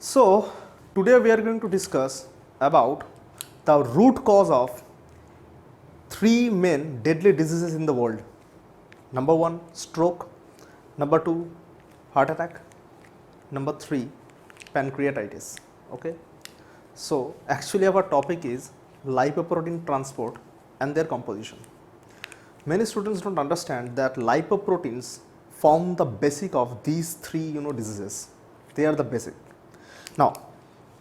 So today we are going to discuss about the root cause of three main deadly diseases in the world. Number 1, stroke. Number 2, heart attack. Number 3, pancreatitis. Okay. So actually our topic is lipoprotein transport and their composition. Many students don't understand that lipoproteins form the basic of these three diseases. They are the basic. Now,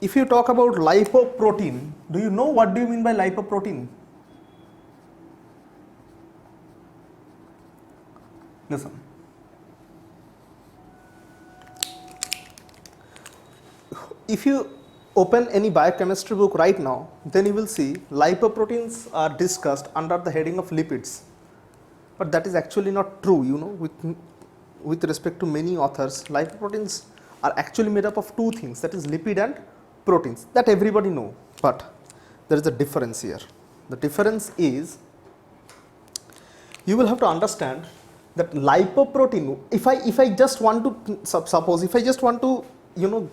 if you talk about lipoprotein, do you know what do you mean by lipoprotein? Listen. If you open any biochemistry book right now, then you will see lipoproteins are discussed under the heading of lipids. But that is actually not true, with respect to many authors. Lipoproteins are actually made up of two things, that is lipid and proteins, that everybody know. But there is a difference here. The difference is, you will have to understand that lipoprotein, if I just want to, suppose if I just want to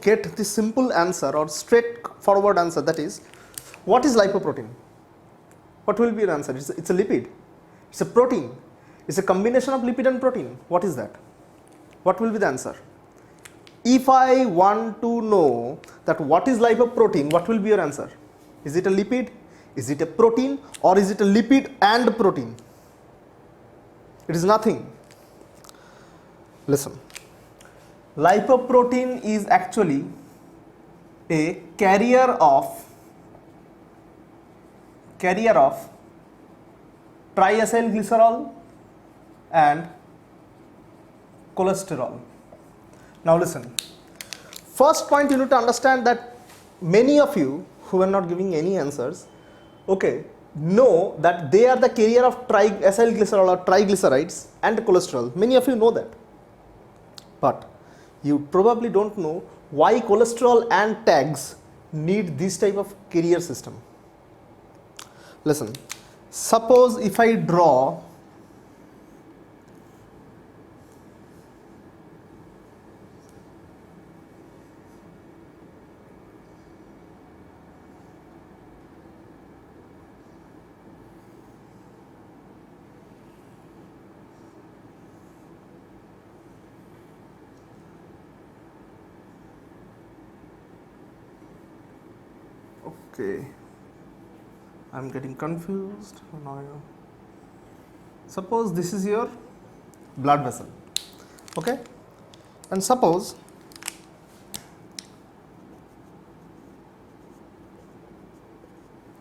get the simple answer or straightforward answer, that is, what is lipoprotein? What will be your answer? It's a lipid, it's a protein, it's a combination of lipid and protein. What is that? What will be the answer? If I want to know that what is lipoprotein, what will be your answer? Is it a lipid? Is it a protein? Or is it a lipid and protein? It is nothing. Listen. Lipoprotein is actually a carrier of triacylglycerol and cholesterol. Now listen, first point you need to understand that many of you who are not giving any answers, okay, know that they are the carrier of triacylglycerol or triglycerides and cholesterol. Many of you know that. But you probably don't know why cholesterol and tags need this type of carrier system. Listen, suppose if I draw okay, I'm getting confused now. Suppose this is your blood vessel, okay, and suppose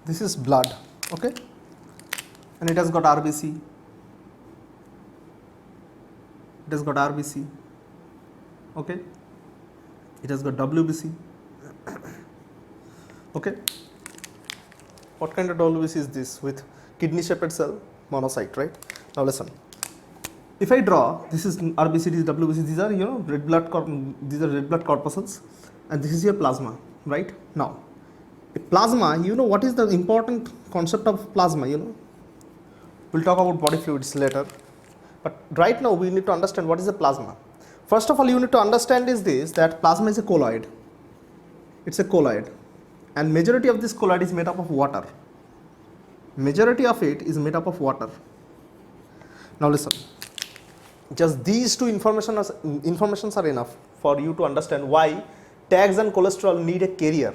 this is blood, okay, and it has got RBC, okay, it has got WBC, okay. What kind of WBC is this? With kidney shaped cell, monocyte, right? Now listen, if I draw, this is RBC, this is WBC, these are red blood corpuscles, and this is your plasma, right? Now a plasma, what is the important concept of plasma? We'll talk about body fluids later, but right now we need to understand what is a plasma. First of all, you need to understand is this, that plasma is a colloid. It's a colloid, and majority of this colloid is made up of water. Majority of it is made up of water. Now listen, just these two informations are enough for you to understand why tags and cholesterol need a carrier,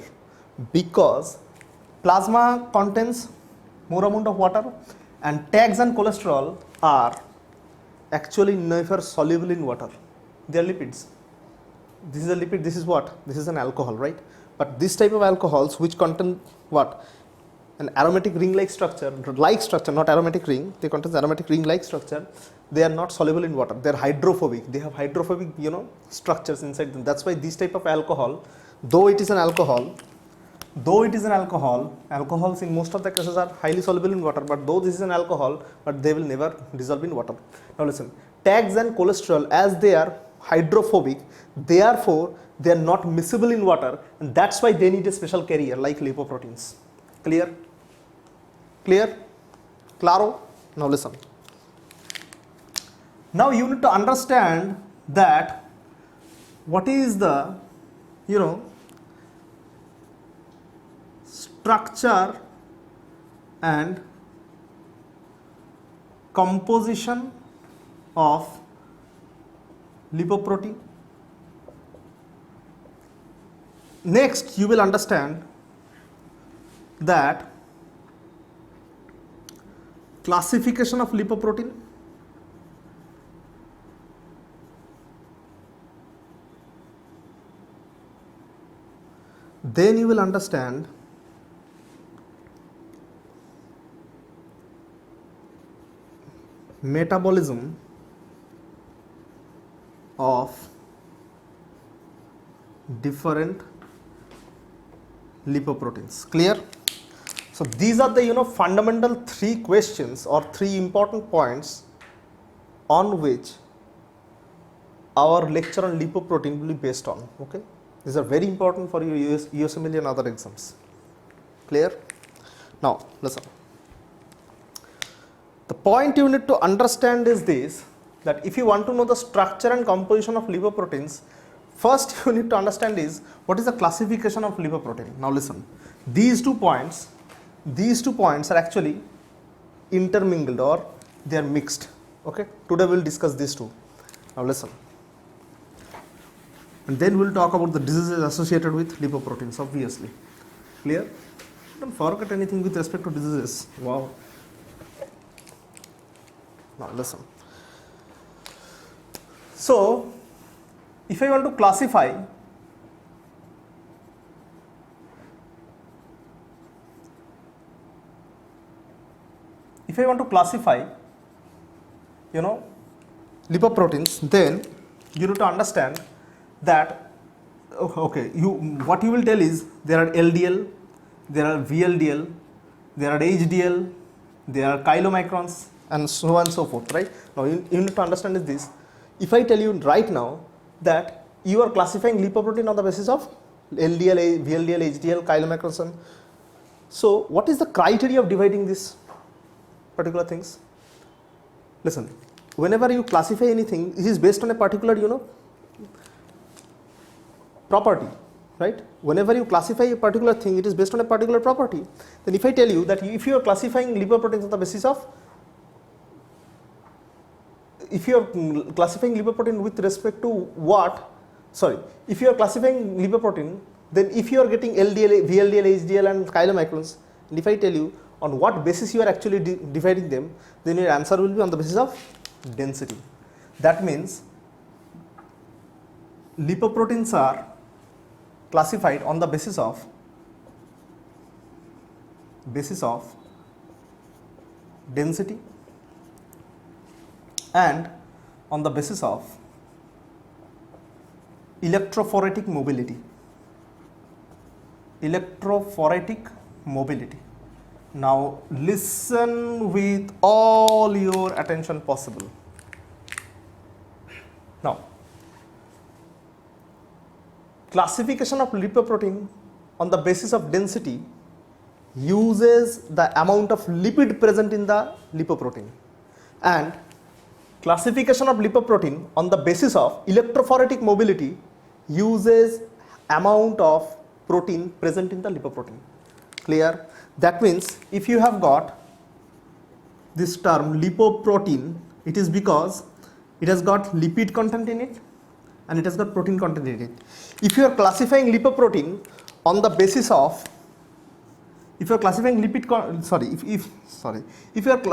because plasma contains more amount of water and tags and cholesterol are actually never soluble in water. They are lipids. This is a lipid, this is what? This is an alcohol, right? But this type of alcohols which contain what? An aromatic ring-like structure, not aromatic ring, they contain aromatic ring-like structure. They are not soluble in water. They are hydrophobic. They have hydrophobic, structures inside them. That's why this type of alcohol, though it is an alcohol, alcohols in most of the cases are highly soluble in water, but though this is an alcohol, but they will never dissolve in water. Now listen, tags and cholesterol, as they are hydrophobic, therefore they are not miscible in water, and that's why they need a special carrier like lipoproteins. Clear? Claro? Now listen. Now you need to understand that what is the structure and composition of lipoprotein. Next, you will understand that classification of lipoprotein, then you will understand metabolism of different lipoproteins. Clear? So these are the fundamental 3 questions or 3 important points on which our lecture on lipoprotein will be based on. Okay, these are very important for your USMLE and other exams. Clear? Now listen. The point you need to understand is this, that if you want to know the structure and composition of lipoproteins, first you need to understand is what is the classification of lipoprotein. Now listen, these two points are actually intermingled or they are mixed. Okay, today we will discuss these two. Now listen, and then we will talk about the diseases associated with lipoproteins, obviously. Clear? Don't forget anything with respect to diseases. Wow. Now listen. So if I want to classify lipoproteins, then you need to understand that what you will tell is there are LDL, there are VLDL, there are HDL, there are chylomicrons, and so on and so forth, right? Now you need to understand is this. If I tell you right now that you are classifying lipoprotein on the basis of LDL, VLDL, HDL, chylomicrons, so what is the criteria of dividing these particular things? Listen, whenever you classify anything, it is based on a particular property, right? Whenever you classify a particular thing, it is based on a particular property. Then if I tell you that if you are classifying lipoproteins on the basis of, if you are classifying lipoprotein with respect to if you are classifying lipoprotein, then if you are getting LDL, VLDL, HDL and chylomicrons, and if I tell you on what basis you are actually dividing them, then your answer will be on the basis of density. That means lipoproteins are classified on the basis of density and on the basis of electrophoretic mobility. Now listen with all your attention possible. Now, classification of lipoprotein on the basis of density uses the amount of lipid present in the lipoprotein, and classification of lipoprotein on the basis of electrophoretic mobility uses amount of protein present in the lipoprotein. Clear? That means if you have got this term lipoprotein, it is because it has got lipid content in it and it has got protein content in it. If you are classifying lipoprotein on the basis of, if you are classifying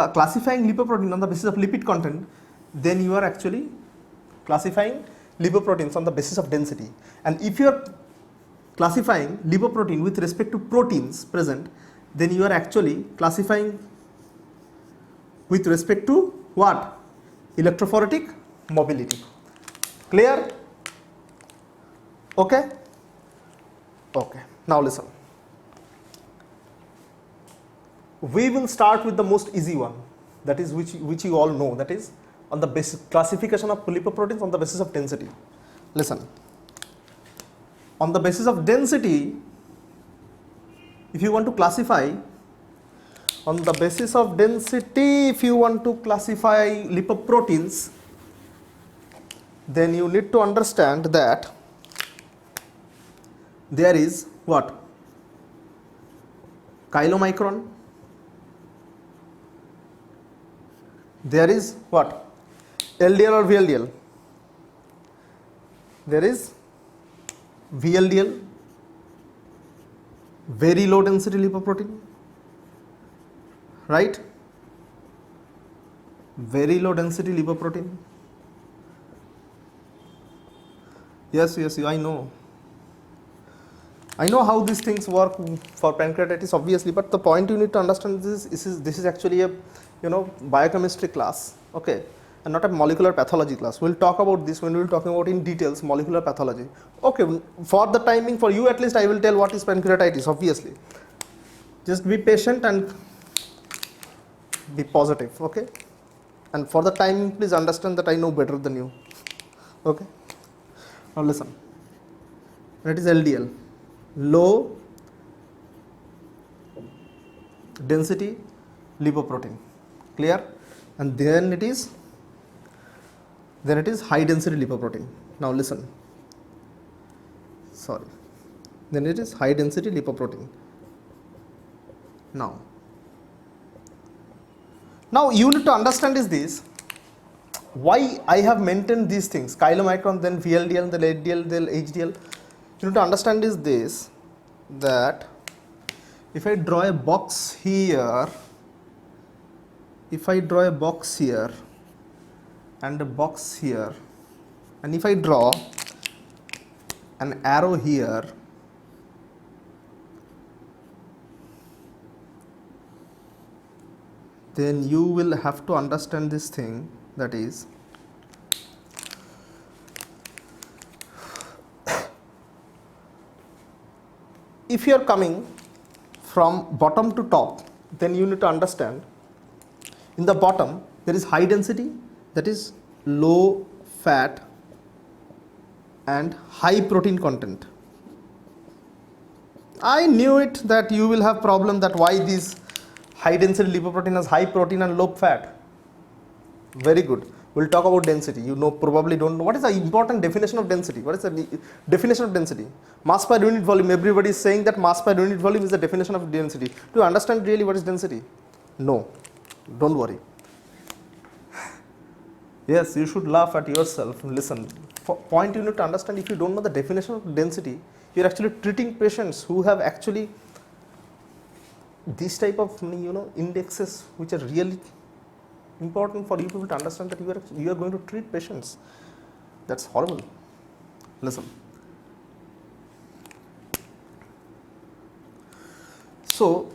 classifying lipoprotein on the basis of lipid content, then you are actually classifying lipoproteins on the basis of density. And if you are classifying lipoprotein with respect to proteins present, then you are actually classifying with respect to what? Electrophoretic mobility. Clear? Okay? Okay. Now listen. We will start with the most easy one, that is which you all know, that is on the basis classification of lipoproteins on the basis of density. Listen. On the basis of density, if you want to classify, on the basis of density, if you want to classify lipoproteins, then you need to understand that there is what? Chylomicron. There is what? LDL or VLDL? There is VLDL, very low density lipoprotein, right? Very low density lipoprotein. Yes, I know. I know how these things work for pancreatitis, obviously, but the point you need to understand is this is actually a biochemistry class, okay, and not a molecular pathology class. We'll talk about this when we'll talking about in details molecular pathology. Okay, for the timing, for you at least, I will tell what is pancreatitis, obviously. Just be patient and be positive, okay? And for the timing, please understand that I know better than you, okay? Now listen, that is LDL. Low density lipoprotein, clear? And then it is high density lipoprotein. Now listen, sorry, then it is high density lipoprotein. Now you need to understand is this, why I have maintained these things, chylomicron, then VLDL, then LDL, then HDL. You need to understand is this, that if I draw a box here, and a box here, and if I draw an arrow here, then you will have to understand this thing, that is, if you are coming from bottom to top, then you need to understand in the bottom there is high density, that is low fat and high protein content. I knew it that you will have problem that why this high density lipoprotein has high protein and low fat. Very good. We'll talk about density. You probably don't know what is the important definition of density. What is the definition of density? Mass per unit volume. Everybody is saying that mass per unit volume is the definition of density. Do you understand really what is density? No. Don't worry. Yes, you should laugh at yourself. Listen. Point you need to understand, if you don't know the definition of density, you are actually treating patients who have actually these type of indexes which are really important for you people to understand that you are going to treat patients. That's horrible. Listen. So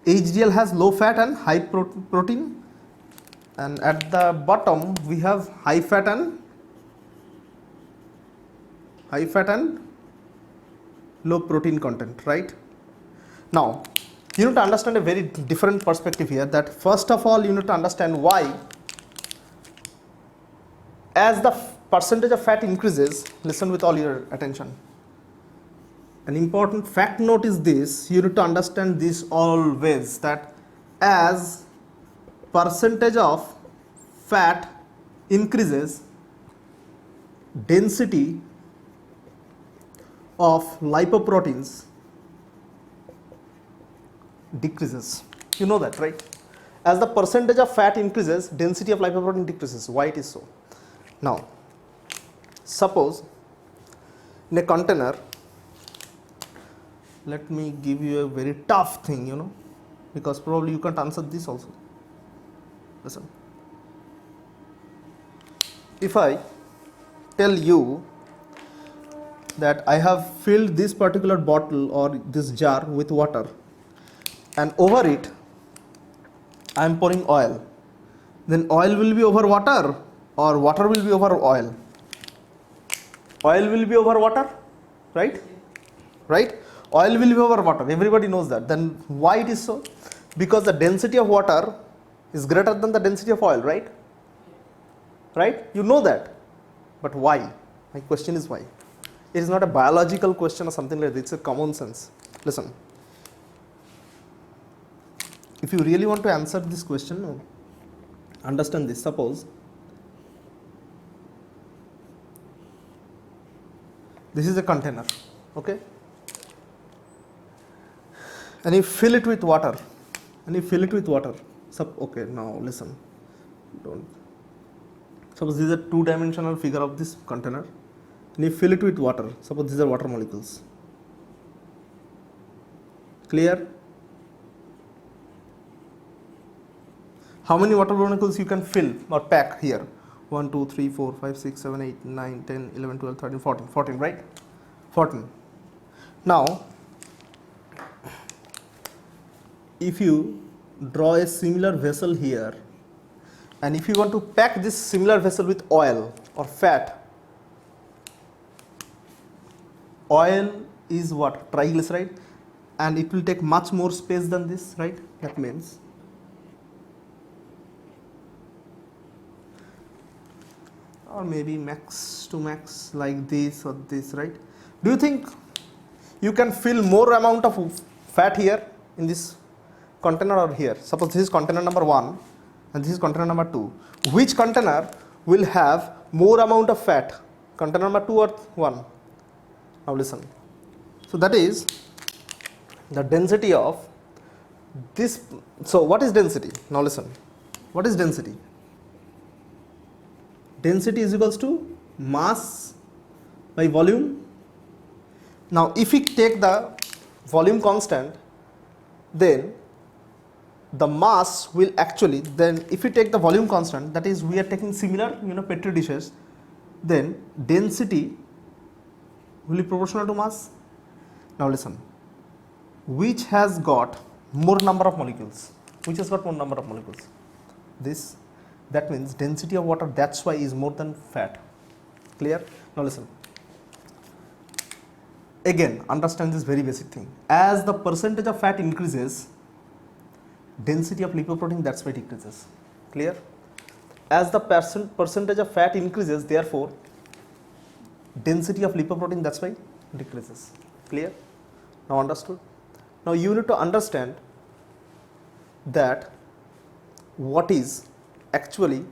HDL has low fat and high protein, and at the bottom we have high fat and low protein content, right? Now you need to understand a very different perspective here, that first of all you need to understand why, as the percentage of fat increases, listen with all your attention. An important fact note is this, you need to understand this always, that as percentage of fat increases, density of lipoproteins decreases. You know that, right? As the percentage of fat increases, density of lipoprotein decreases. Why it is so? Now, suppose in a container, let me give you a very tough thing, because probably you can't answer this also. Listen. If I tell you that I have filled this particular bottle or this jar with water, and over it I am pouring oil, then oil will be over water or water will be over oil? Oil will be over water, right? Right? Oil will be over water. Everybody knows that. Then why it is so? Because the density of water is greater than the density of oil, right? Right? You know that. But why? My question is why? It is not a biological question or something like that. It's a common sense. Listen. If you really want to answer this question, understand this. Suppose this is a container, okay? and you fill it with water, okay, now listen, don't, suppose this is a two-dimensional figure of this container, and you fill it with water, suppose these are water molecules, clear? How many water molecules you can fill or pack here? 1, 2, 3, 4, 5, 6, 7, 8, 9, 10, 11, 12, 13, 14, 14, right? 14. Now, if you draw a similar vessel here, and if you want to pack this similar vessel with oil or fat, oil is what? Triglyceride, and it will take much more space than this, right? That means or maybe max to max like this or this, right? Do you think you can fill more amount of fat here in this container or here? Suppose this is container number 1 and this is container number 2. Which container will have more amount of fat? Container number 2 or 1? Now listen. So that is the density of this. So what is density? Now listen. What is density? Density is equals to mass by volume. Now if we take the volume constant, then the mass will actually, then if we take the volume constant, that is we are taking similar petri dishes, then density will be proportional to mass. Now listen, which has got more number of molecules? Which has got more number of molecules? This. That means density of water, that's why is more than fat. Clear? Now listen. Again, understand this very basic thing. As the percentage of fat increases, density of lipoprotein, that's why decreases. Clear? As the percentage of fat increases, therefore, density of lipoprotein, that's why decreases. Clear? Now understood? Now you need to understand that what is actually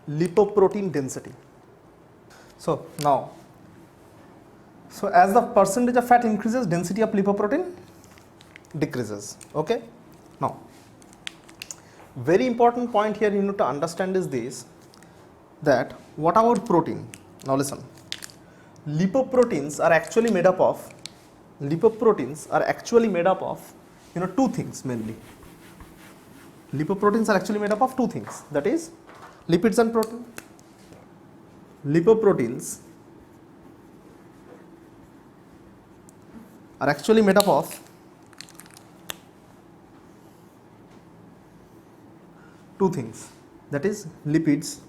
lipoprotein density. So now, so as the percentage of fat increases, density of lipoprotein decreases. Okay? Now, very important point here you need to understand is this, that what about protein? Now listen, lipoproteins are actually made up of two things mainly. Lipoproteins are actually made up of two things, that is lipids and protein. Lipoproteins are actually made up of two things, that is lipids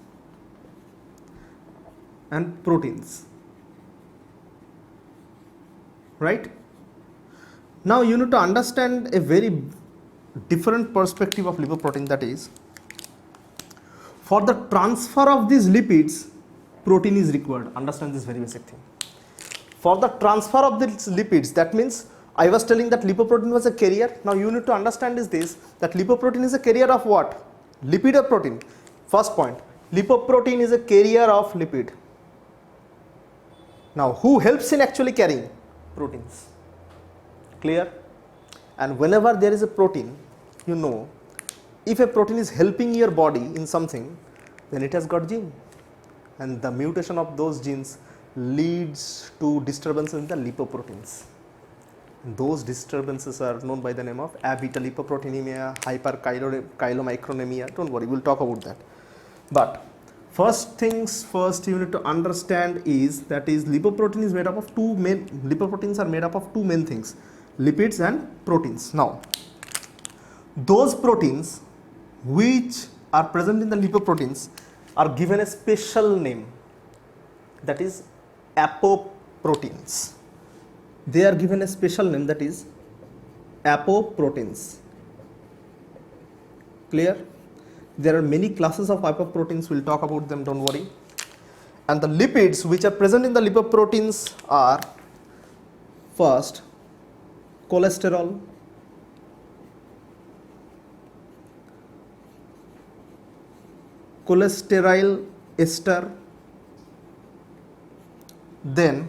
and proteins, right? Now you need to understand a very different perspective of lipoprotein, that is for the transfer of these lipids, protein is required. Understand this very basic thing. For the transfer of these lipids, that means I was telling that lipoprotein was a carrier. Now you need to understand is this, that lipoprotein is a carrier of what? Lipid or protein? First point, lipoprotein is a carrier of lipid. Now who helps in actually carrying? Proteins. Clear? And whenever there is a protein, you know, if a protein is helping your body in something, then it has got gene, and the mutation of those genes leads to disturbances in the lipoproteins. And those disturbances are known by the name of abetalipoproteinemia, hyperchylomicronemia. Don't worry, we'll talk about that. But first things first, you need to understand is that is lipoprotein is made up of lipoproteins are made up of two main things, lipids and proteins. Now, those proteins which are present in the lipoproteins are given a special name, that is apoproteins. They are given a special name, that is apoproteins. Clear? There are many classes of apoproteins, we'll talk about them, don't worry. And the lipids which are present in the lipoproteins are first cholesterol, cholesteryl ester, then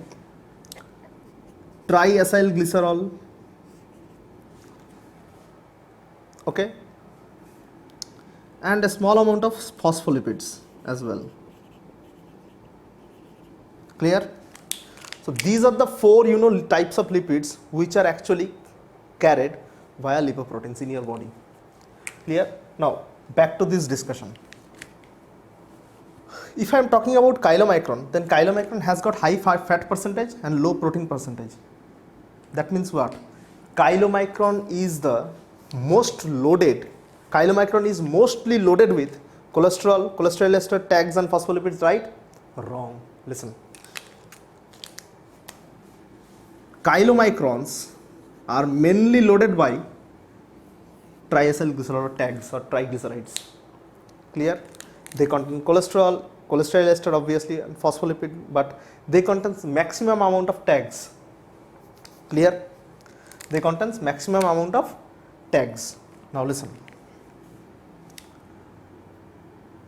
triacylglycerol, okay, and a small amount of phospholipids as well. Clear? So these are the four types of lipids which are actually carried via lipoproteins in your body. Clear? Now back to this discussion. If I am talking about chylomicron, then chylomicron has got high fat percentage and low protein percentage. That means what? Chylomicron is the most loaded. Chylomicron is mostly loaded with cholesterol, cholesterol ester, tags and phospholipids, right? Wrong. Listen. Chylomicrons are mainly loaded by triacylglycerol or tags or triglycerides. Clear? They contain cholesterol, cholesterol ester obviously, and phospholipid, but they contain maximum amount of tags. Clear? They contain maximum amount of tags. Now listen.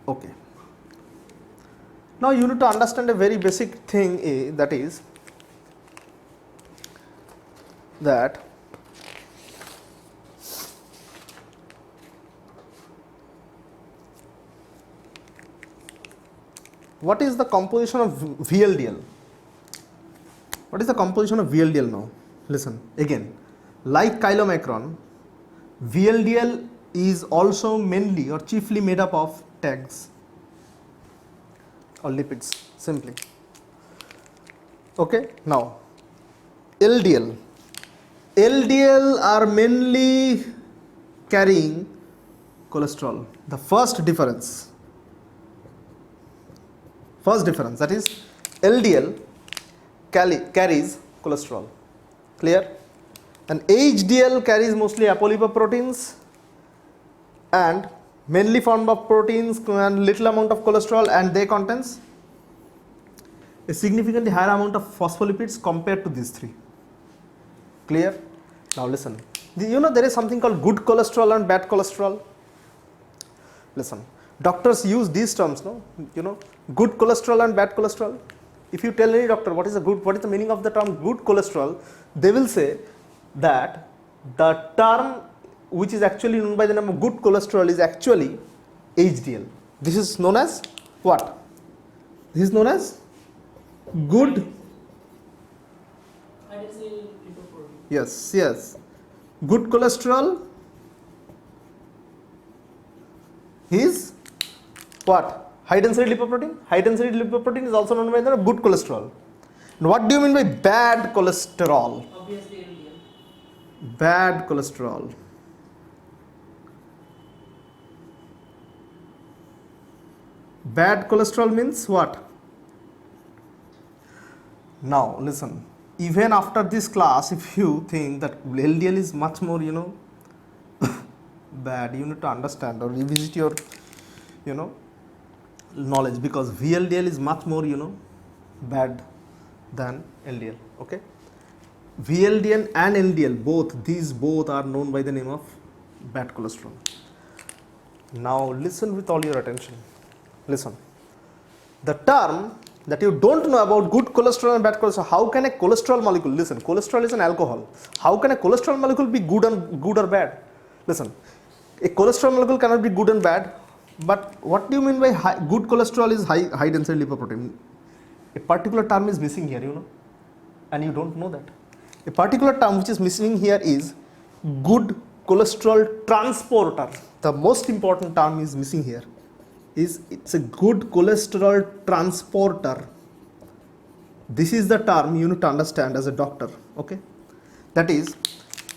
Okay. Now you need to understand a very basic thing, that is that what is the composition of VLDL? What is the composition of VLDL now? Listen again. Like chylomicron, VLDL is also mainly or chiefly made up of tags or lipids simply. Okay. Now LDL. LDL are mainly carrying cholesterol. The first difference, that is LDL carries cholesterol. Clear? And HDL carries mostly apolipoproteins and mainly formed of proteins and little amount of cholesterol, and they contains a significantly higher amount of phospholipids compared to these three. Clear? Now listen. There is something called good cholesterol and bad cholesterol. Listen. Doctors use these terms, no? Good cholesterol and bad cholesterol. If you tell any doctor what is the meaning of the term good cholesterol, they will say that the term which is actually known by the name of good cholesterol is actually HDL. This is known as what? This is known as good. Yes. Good cholesterol is what? High density lipoprotein. High density lipoprotein is also known by the name of good cholesterol. And what do you mean by bad cholesterol? Obviously LDL. Bad cholesterol. Bad cholesterol means what? Now listen. Even after this class, if you think that LDL is much more, bad, you need to understand or revisit your, knowledge, because VLDL is much more, bad than LDL. Okay. VLDL and LDL, these both are known by the name of bad cholesterol. Now listen with all your attention. Listen. The term that you don't know about good cholesterol and bad cholesterol. How can a cholesterol molecule, listen, cholesterol is an alcohol. How can a cholesterol molecule be good or bad? Listen, a cholesterol molecule cannot be good and bad. But what do you mean by good cholesterol is high density lipoprotein? A particular term is missing here, and you don't know that. A particular term which is missing here is good cholesterol transporter. The most important term is missing here. It's a good cholesterol transporter. This is the term you need to understand as a doctor. Okay, that is,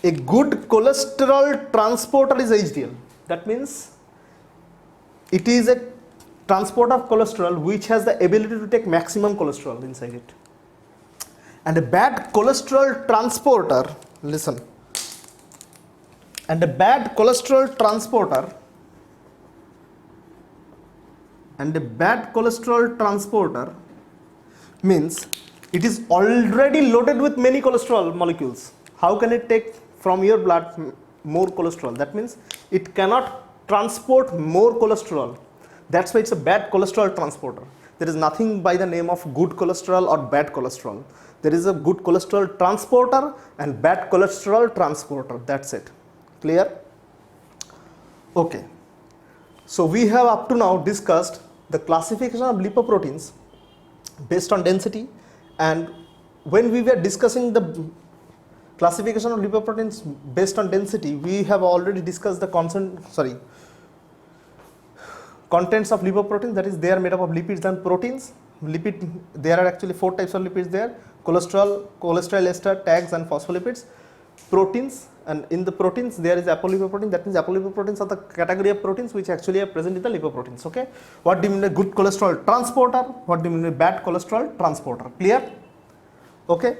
a good cholesterol transporter is HDL. That means it is a transporter of cholesterol which has the ability to take maximum cholesterol inside it. And a bad cholesterol transporter, listen, and a bad cholesterol transporter means it is already loaded with many cholesterol molecules. How can it take from your blood more cholesterol? That means it cannot transport more cholesterol. That's why it's a bad cholesterol transporter. There is nothing by the name of good cholesterol or bad cholesterol. There is a good cholesterol transporter and bad cholesterol transporter. That's it. Clear? Okay. So we have up to now discussed the classification of lipoproteins based on density, and when we were discussing the classification of lipoproteins based on density, we have already discussed the contents of lipoproteins, that is they are made up of lipids and proteins. There are actually 4 types of lipids there: cholesterol, ester, tags and phospholipids. Proteins, and in the proteins there is apolipoprotein, that means apolipoproteins are the category of proteins which actually are present in the lipoproteins. Okay, what do you mean by good cholesterol transporter, what do you mean by bad cholesterol transporter? Clear? Okay,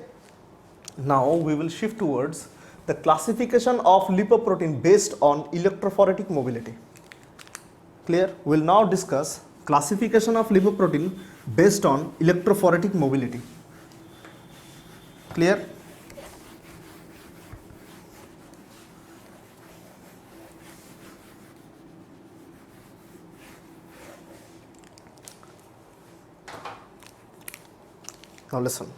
now we will shift towards the classification of lipoprotein based on electrophoretic mobility. Clear? We will now discuss classification of lipoprotein based on electrophoretic mobility. Clear? Now listen.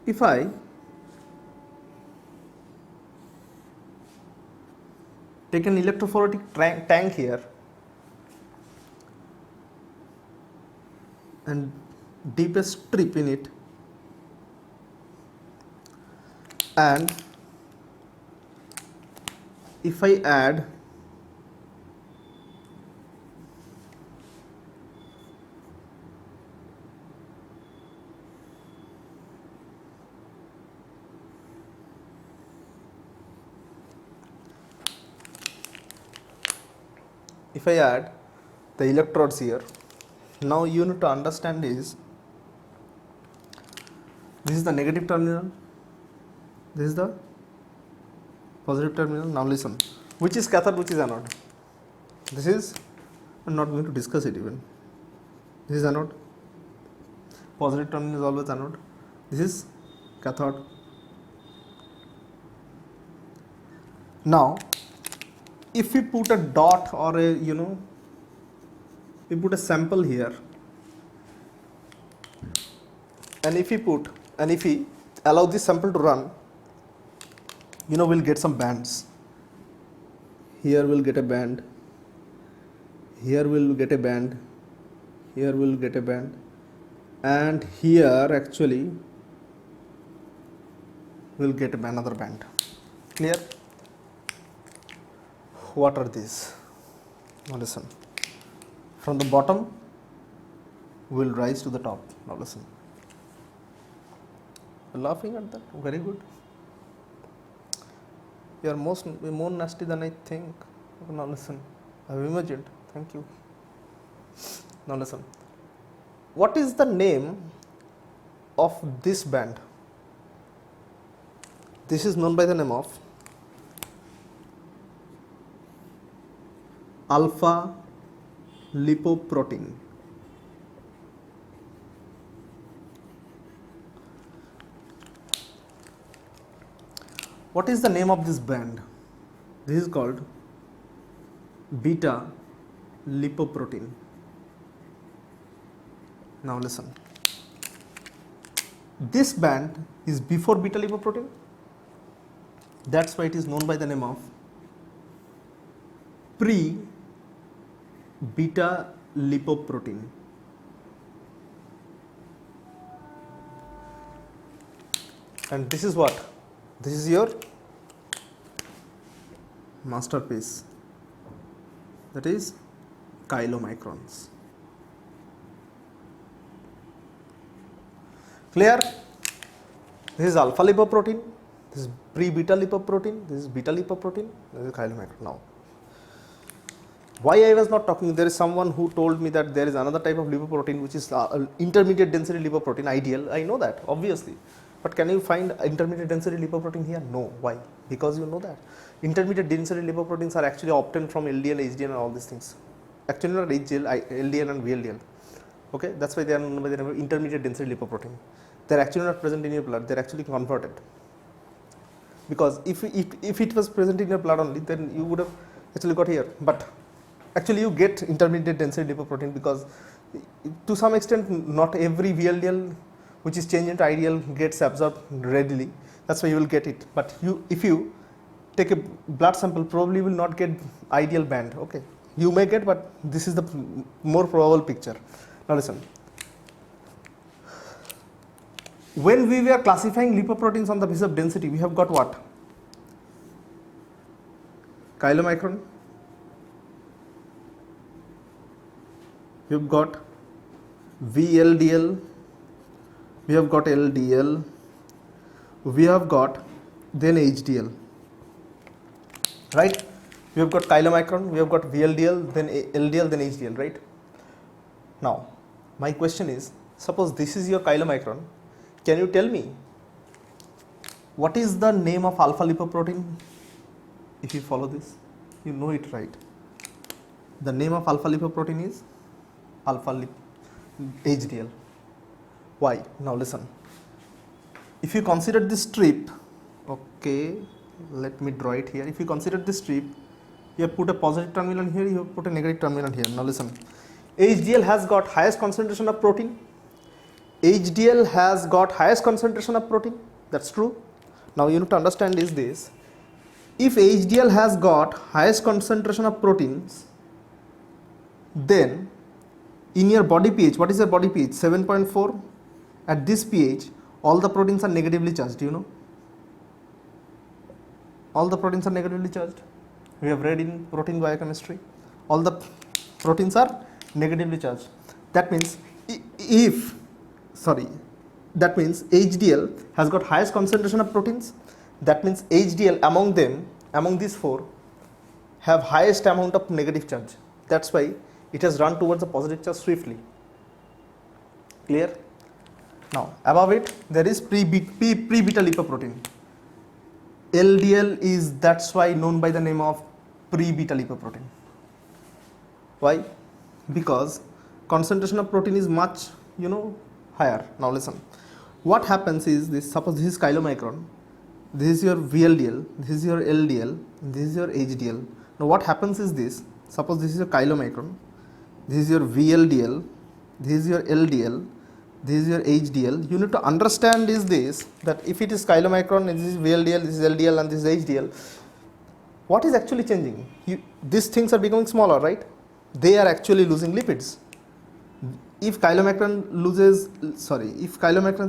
If I take an electrophoretic tank here and dip a strip in it, and if I add the electrodes here, now you need to understand is this is the negative terminal, this is the positive terminal. Now listen, which is cathode, which is anode? This is, I'm not going to discuss it even. This is anode, positive terminal is always anode, this is cathode. Now if we put a dot or a, we put a sample here, and if we allow this sample to run, we'll get some bands. Here we'll get a band, here we'll get a band, here we'll get a band, and here actually we'll get another band. Clear? What are these? Now listen, from the bottom we'll rise to the top. Now listen, you're laughing at that, very good. You are more nasty than I think. Now listen, I've imagined, thank you. Now listen, what is the name of this band? This is known by the name of alpha lipoprotein. What is the name of this band? This is called beta lipoprotein. Now listen, this band is before beta lipoprotein, that's why it is known by the name of pre-beta lipoprotein. And this is what? This is your masterpiece, that is chylomicrons. Clear? This is alpha lipoprotein, this is pre-beta lipoprotein, this is beta lipoprotein, this is chylomicron. Now, why I was not talking, there is someone who told me that there is another type of lipoprotein which is intermediate density lipoprotein, ideal. I know that, obviously. But can you find intermediate density lipoprotein here? No. Why? Because you know that intermediate density lipoproteins are actually obtained from LDL, HDL and all these things. Actually not HDL, LDL and VLDL. Okay, that's why they are known by the name of intermediate density lipoprotein. They are actually not present in your blood, they are actually converted. Because if it was present in your blood only, then you would have actually got here. But actually you get intermediate density lipoprotein because to some extent not every VLDL which is changed into ideal gets absorbed readily. That's why you will get it. But if you take a blood sample, probably will not get ideal band. Okay, you may get, but this is the more probable picture. Now listen. When we were classifying lipoproteins on the basis of density, we have got what? Chylomicron. We have got VLDL. We have got LDL. We have got then HDL. Right? We have got chylomicron. We have got VLDL, then LDL, then HDL. Right? Now, my question is: suppose this is your chylomicron. Can you tell me what is the name of alpha lipoprotein? If you follow this, you know it, right? The name of alpha lipoprotein is HDL. Why? Now listen. If you consider this strip, okay, let me draw it here. If you consider this strip, you have put a positive terminal here, you have put a negative terminal here. Now listen. HDL has got highest concentration of protein. HDL has got highest concentration of protein. That's true. Now you need to understand is this. If HDL has got highest concentration of proteins, then in your body pH, what is your body pH? 7.4. At this pH, all the proteins are negatively charged. Do you know? All the proteins are negatively charged. We have read in protein biochemistry. All the proteins are negatively charged. That means that means HDL has got highest concentration of proteins. That means HDL among these four have highest amount of negative charge. That's why it has run towards the positive charge swiftly. Clear? Now above it there is pre-beta lipoprotein. LDL is, that's why known by the name of pre-beta lipoprotein. Why? Because concentration of protein is much higher. Now listen, what happens is this. Suppose this is chylomicron, this is your VLDL, this is your LDL, this is your HDL. Now what happens is this. Suppose this is your chylomicron, this is your VLDL, this is your LDL, this is your HDL. You need to understand is this, that if it is chylomicron, this is VLDL, this is LDL, and this is HDL, what is actually changing? These things are becoming smaller, right? They are actually losing lipids. If chylomicron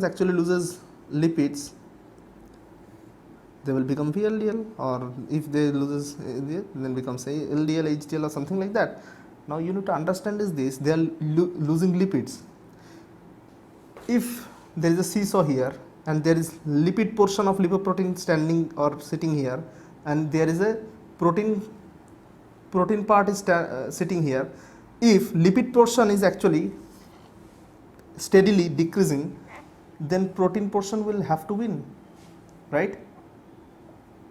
actually loses lipids, they will become VLDL, or if they loses then becomes LDL, HDL, or something like that. Now you need to understand is this, they are losing lipids. If there is a seesaw here and there is lipid portion of lipoprotein standing or sitting here, and there is a protein part is sitting here, if lipid portion is actually steadily decreasing, then protein portion will have to win, right?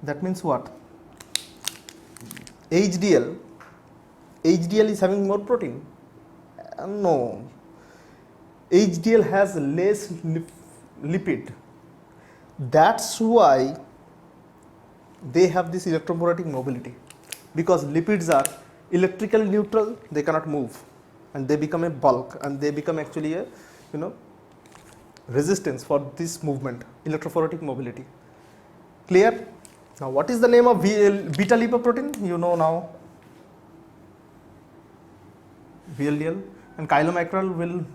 That means what? HDL is having more protein. No, HDL has less lipid. That's why they have this electrophoretic mobility, because lipids are electrically neutral, they cannot move, and they become a bulk, and they become actually a resistance for this movement, electrophoretic mobility. Clear? Now what is the name of beta lipoprotein? You know now. VLDL. And chylomicron will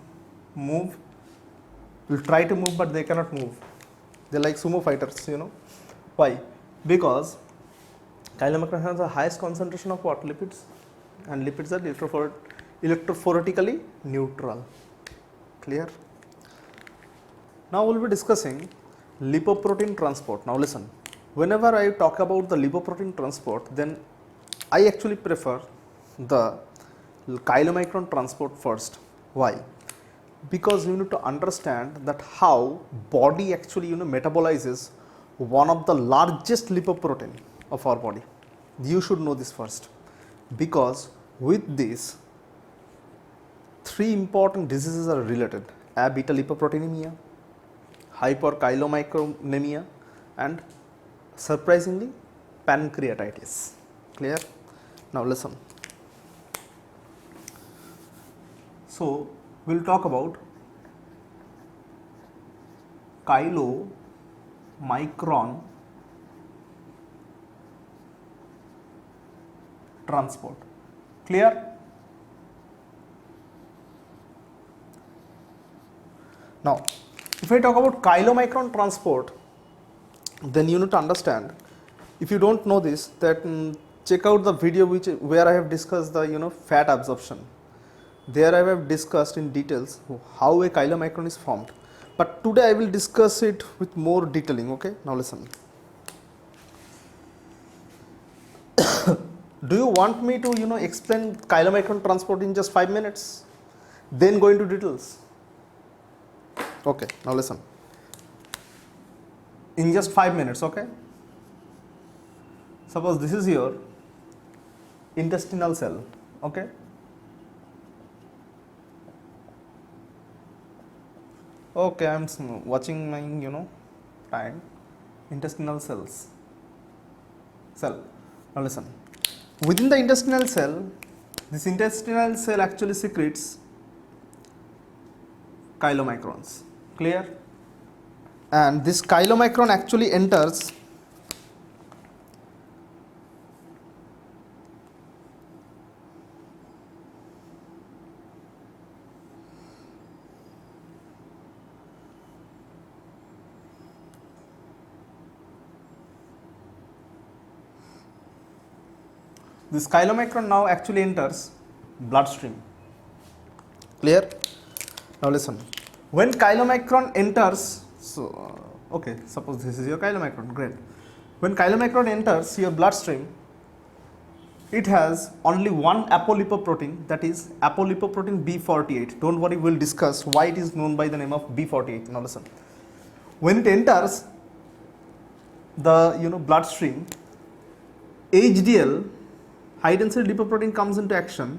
try to move, but they cannot move. They're like sumo fighters, Why? Because chylomicron has the highest concentration of what? Lipids. And lipids are electrophoretically neutral. Clear? Now we'll be discussing lipoprotein transport. Now listen, whenever I talk about the lipoprotein transport, then I actually prefer the chylomicron transport first. Why? Because you need to understand that how body actually metabolizes one of the largest lipoprotein of our body. You should know this first, because with this, three important diseases are related: beta lipoproteinemia, hyperchylomicronemia, and surprisingly pancreatitis. Clear? Now listen. So we'll talk about chylomicron transport. Clear? Now, if I talk about chylomicron transport, then you need to understand. If you don't know this, that check out the video where I have discussed the fat absorption. There I have discussed in details how a chylomicron is formed. But today I will discuss it with more detailing. Okay, now listen. Do you want me to explain chylomicron transport in just 5 minutes, then go into details? Okay, now listen. In just 5 minutes, okay? Suppose this is your intestinal cell, okay? Okay, I'm watching my time. Intestinal cell. Now listen. Within the intestinal cell, this intestinal cell actually secretes chylomicrons. Clear? And this chylomicron actually enters this chylomicron now actually enters bloodstream. Clear? Now listen. When chylomicron enters, okay, suppose this is your chylomicron, great. When chylomicron enters your bloodstream, it has only one apolipoprotein, that is apolipoprotein B48. Don't worry, we'll discuss why it is known by the name of B48. Now listen. When it enters the bloodstream, HDL, high density lipoprotein, comes into action,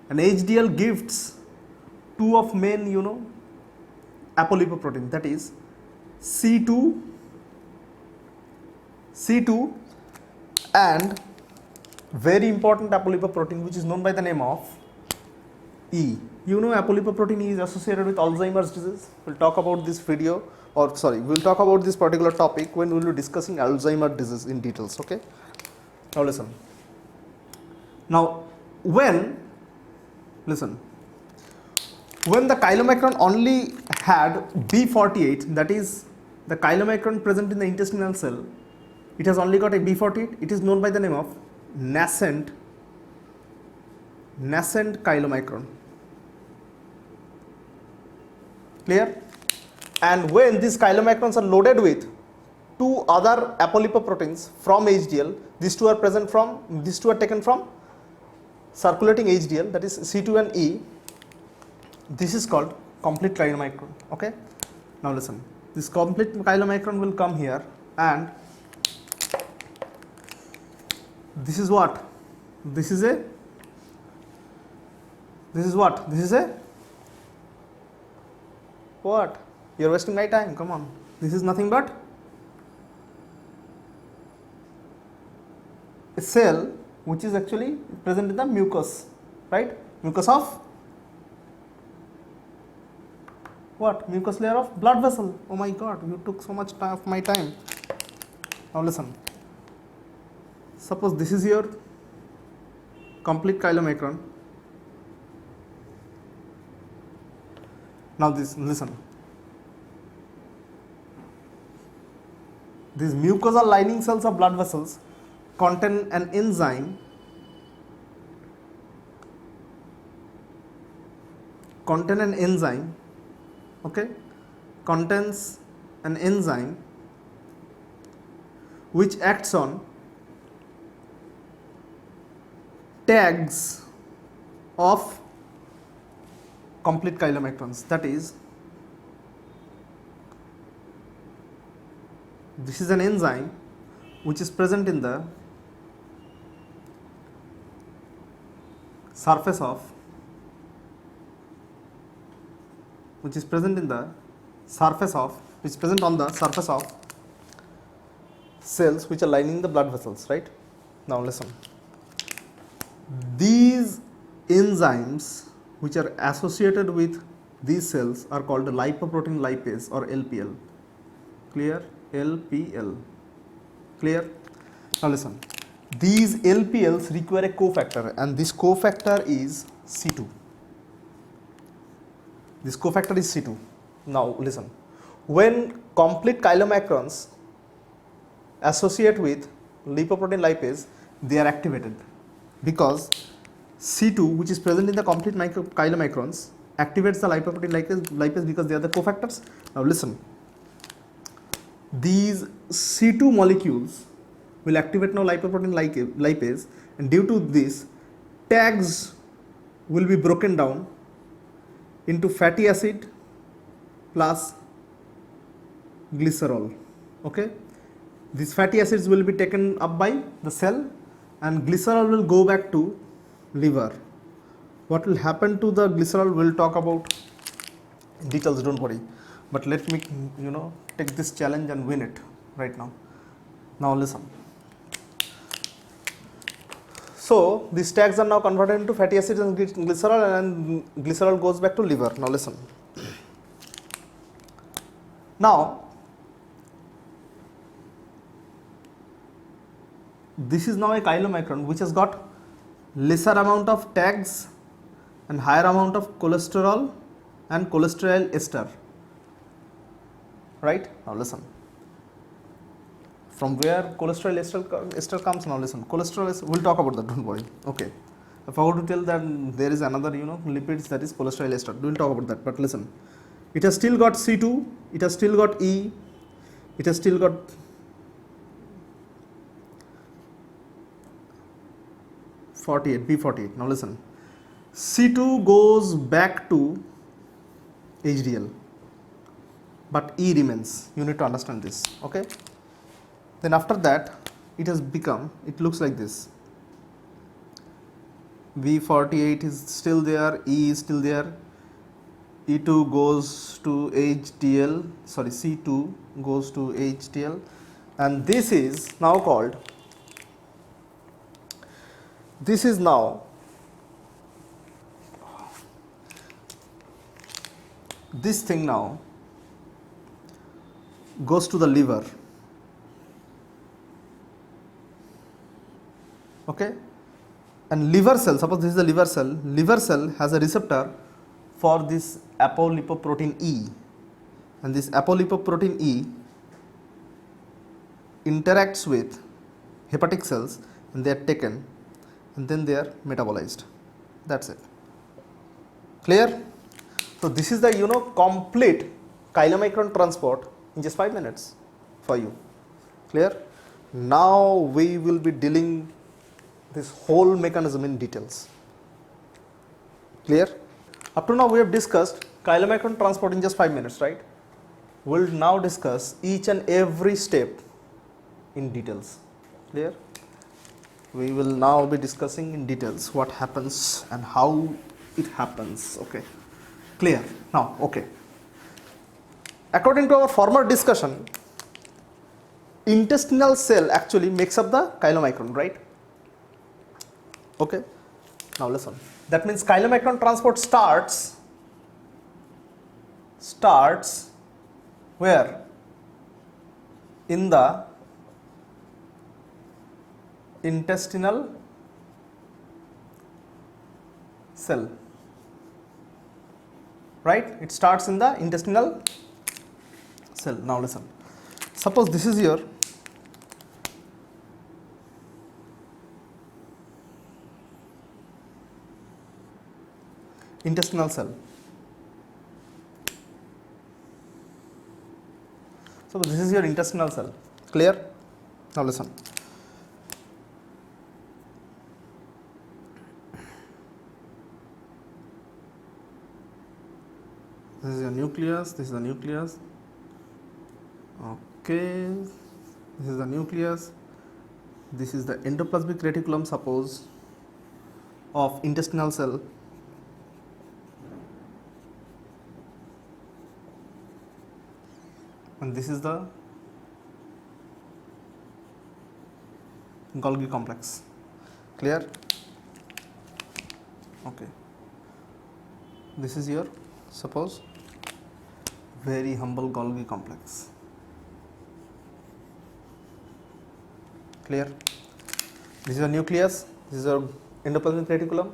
and HDL gives two of main apolipoprotein, that is C2 and very important apolipoprotein which is known by the name of E. Apolipoprotein E is associated with Alzheimer's disease. We'll talk about this video, or sorry, we'll talk about this particular topic when we'll be discussing Alzheimer's disease in details, okay? Now listen. Now when the chylomicron only had B48, that is the chylomicron present in the intestinal cell, it has only got a B48, it is known by the name of nascent chylomicron. Clear? And when these chylomicrons are loaded with two other apolipoproteins from HDL, these two are taken from circulating HDL, that is C2 and E. This is called complete chylomicron. Okay, now listen. This complete chylomicron will come here, and this is what? This is a what? You're wasting my time. Come on. This is nothing but a cell which is actually present in the mucus, right? Mucus of what? Mucus layer of blood vessel. Oh my god, you took so much time of my time. Now listen. Suppose this is your complete chylomicron. Now listen. These mucosal lining cells of blood vessels contain an enzyme contains an enzyme which acts on tags of complete chylomicrons. That is, this is an enzyme which is present in the surface of which is present on the surface of cells which are lining the blood vessels, right? Now listen. These enzymes which are associated with these cells are called lipoprotein lipase, or LPL. Clear? LPL. Clear? Now listen. These LPLs require a cofactor, and this cofactor is C2. This cofactor is C2. Now listen. When complete chylomicrons associate with lipoprotein lipase, they are activated because C2, which is present in the complete chylomicrons, activates the lipoprotein lipase because they are the cofactors. Now listen. These C2 molecules will activate now lipoprotein lipase, and due to this, tags will be broken down into fatty acid plus glycerol. Okay, these fatty acids will be taken up by the cell, and glycerol will go back to liver. What will happen to the glycerol we'll talk about in details, don't worry, but let me take this challenge and win it right now. Now listen. So these tags are now converted into fatty acids and glycerol, and glycerol goes back to liver. Now listen. Now this is now a chylomicron which has got lesser amount of tags and higher amount of cholesterol and cholesteryl ester. Right? Now listen. From where cholesterol ester comes, now listen. Cholesterol ester, we'll talk about that, don't worry. Okay. I forgot to tell that there is another lipids, that is cholesterol ester. We'll talk about that, but listen. It has still got C2, it has still got E, it has still got B48. Now listen. C2 goes back to HDL, but E remains. You need to understand this. Okay. Then after that, it has become, it looks like this. V48 is still there, E is still there, E2 goes to HDL, sorry, C2 goes to HDL, and this is now called, this is now, this thing now goes to the liver. Okay, and liver cell, suppose this is the liver cell has a receptor for this apolipoprotein E, and this apolipoprotein E interacts with hepatic cells, and they are taken and then they are metabolized. That's it. Clear? So this is the complete chylomicron transport in just 5 minutes for you. Clear? Now we will be dealing this whole mechanism in details. Clear? Up to now we have discussed chylomicron transport in just 5 minutes, right? We'll now discuss each and every step in details. Clear? We will now be discussing in details what happens and how it happens. Okay. Clear? Now, okay. According to our former discussion, intestinal cell actually makes up the chylomicron, right? Okay. Now listen. That means chylomicron transport starts where? In the intestinal cell. Right? It starts in the intestinal cell. Now listen. Suppose this is your intestinal cell. So this is your intestinal cell. Clear? Now listen. This is your nucleus, this is the nucleus. Okay, this is the nucleus. This is the endoplasmic reticulum, suppose, of intestinal cell. And this is the Golgi complex. Clear? Okay. This is your, suppose, very humble Golgi complex. Clear? This is a nucleus, this is a endoplasmic reticulum,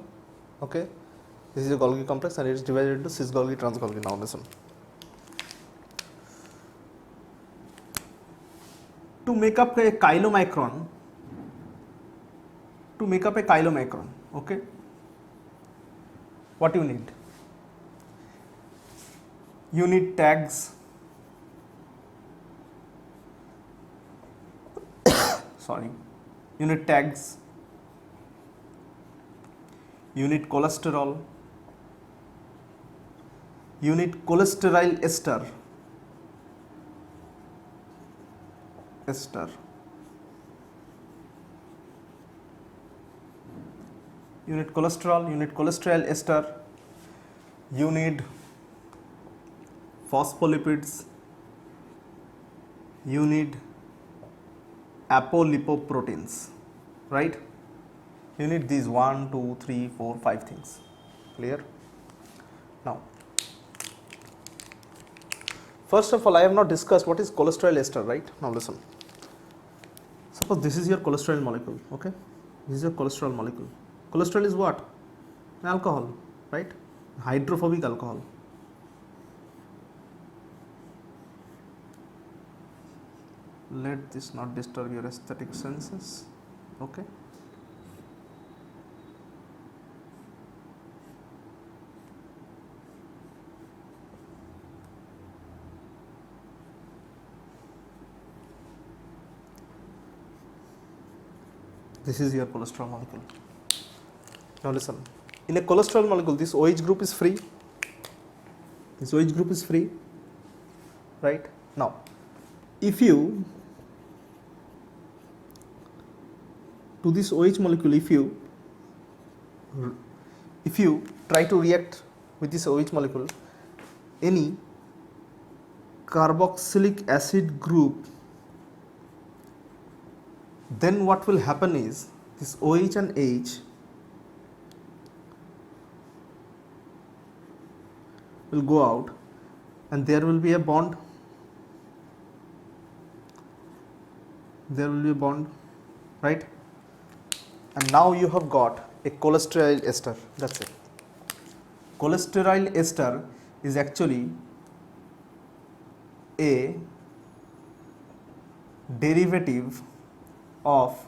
okay? This is a Golgi complex and it is divided into cis Golgi, trans Golgi. Now listen. To make up a chylomicron, okay, what you need? You need tags, sorry, you need tags, you need cholesterol, you need cholesteryl ester, you need cholesterol, you need cholesteryl ester, you need phospholipids, you need apolipoproteins, right? You need these 1, 2, 3, 4, 5 things. Clear? Now, first of all, I have not discussed what is cholesteryl ester, right? Now listen. Suppose this is your cholesterol molecule, okay? This is your cholesterol molecule. Cholesterol is what? Alcohol, right? Hydrophobic alcohol. Let this not disturb your aesthetic senses, okay? This is your cholesterol molecule. Now listen, in a cholesterol molecule, this OH group is free. This OH group is free, right? Now, if you, to this OH molecule, if you try to react with this OH molecule, any carboxylic acid group, then what will happen is this OH and H will go out and there will be a bond. There will be a bond, right? And now you have got a cholesteryl ester. That's it. Cholesteryl ester is actually a derivative of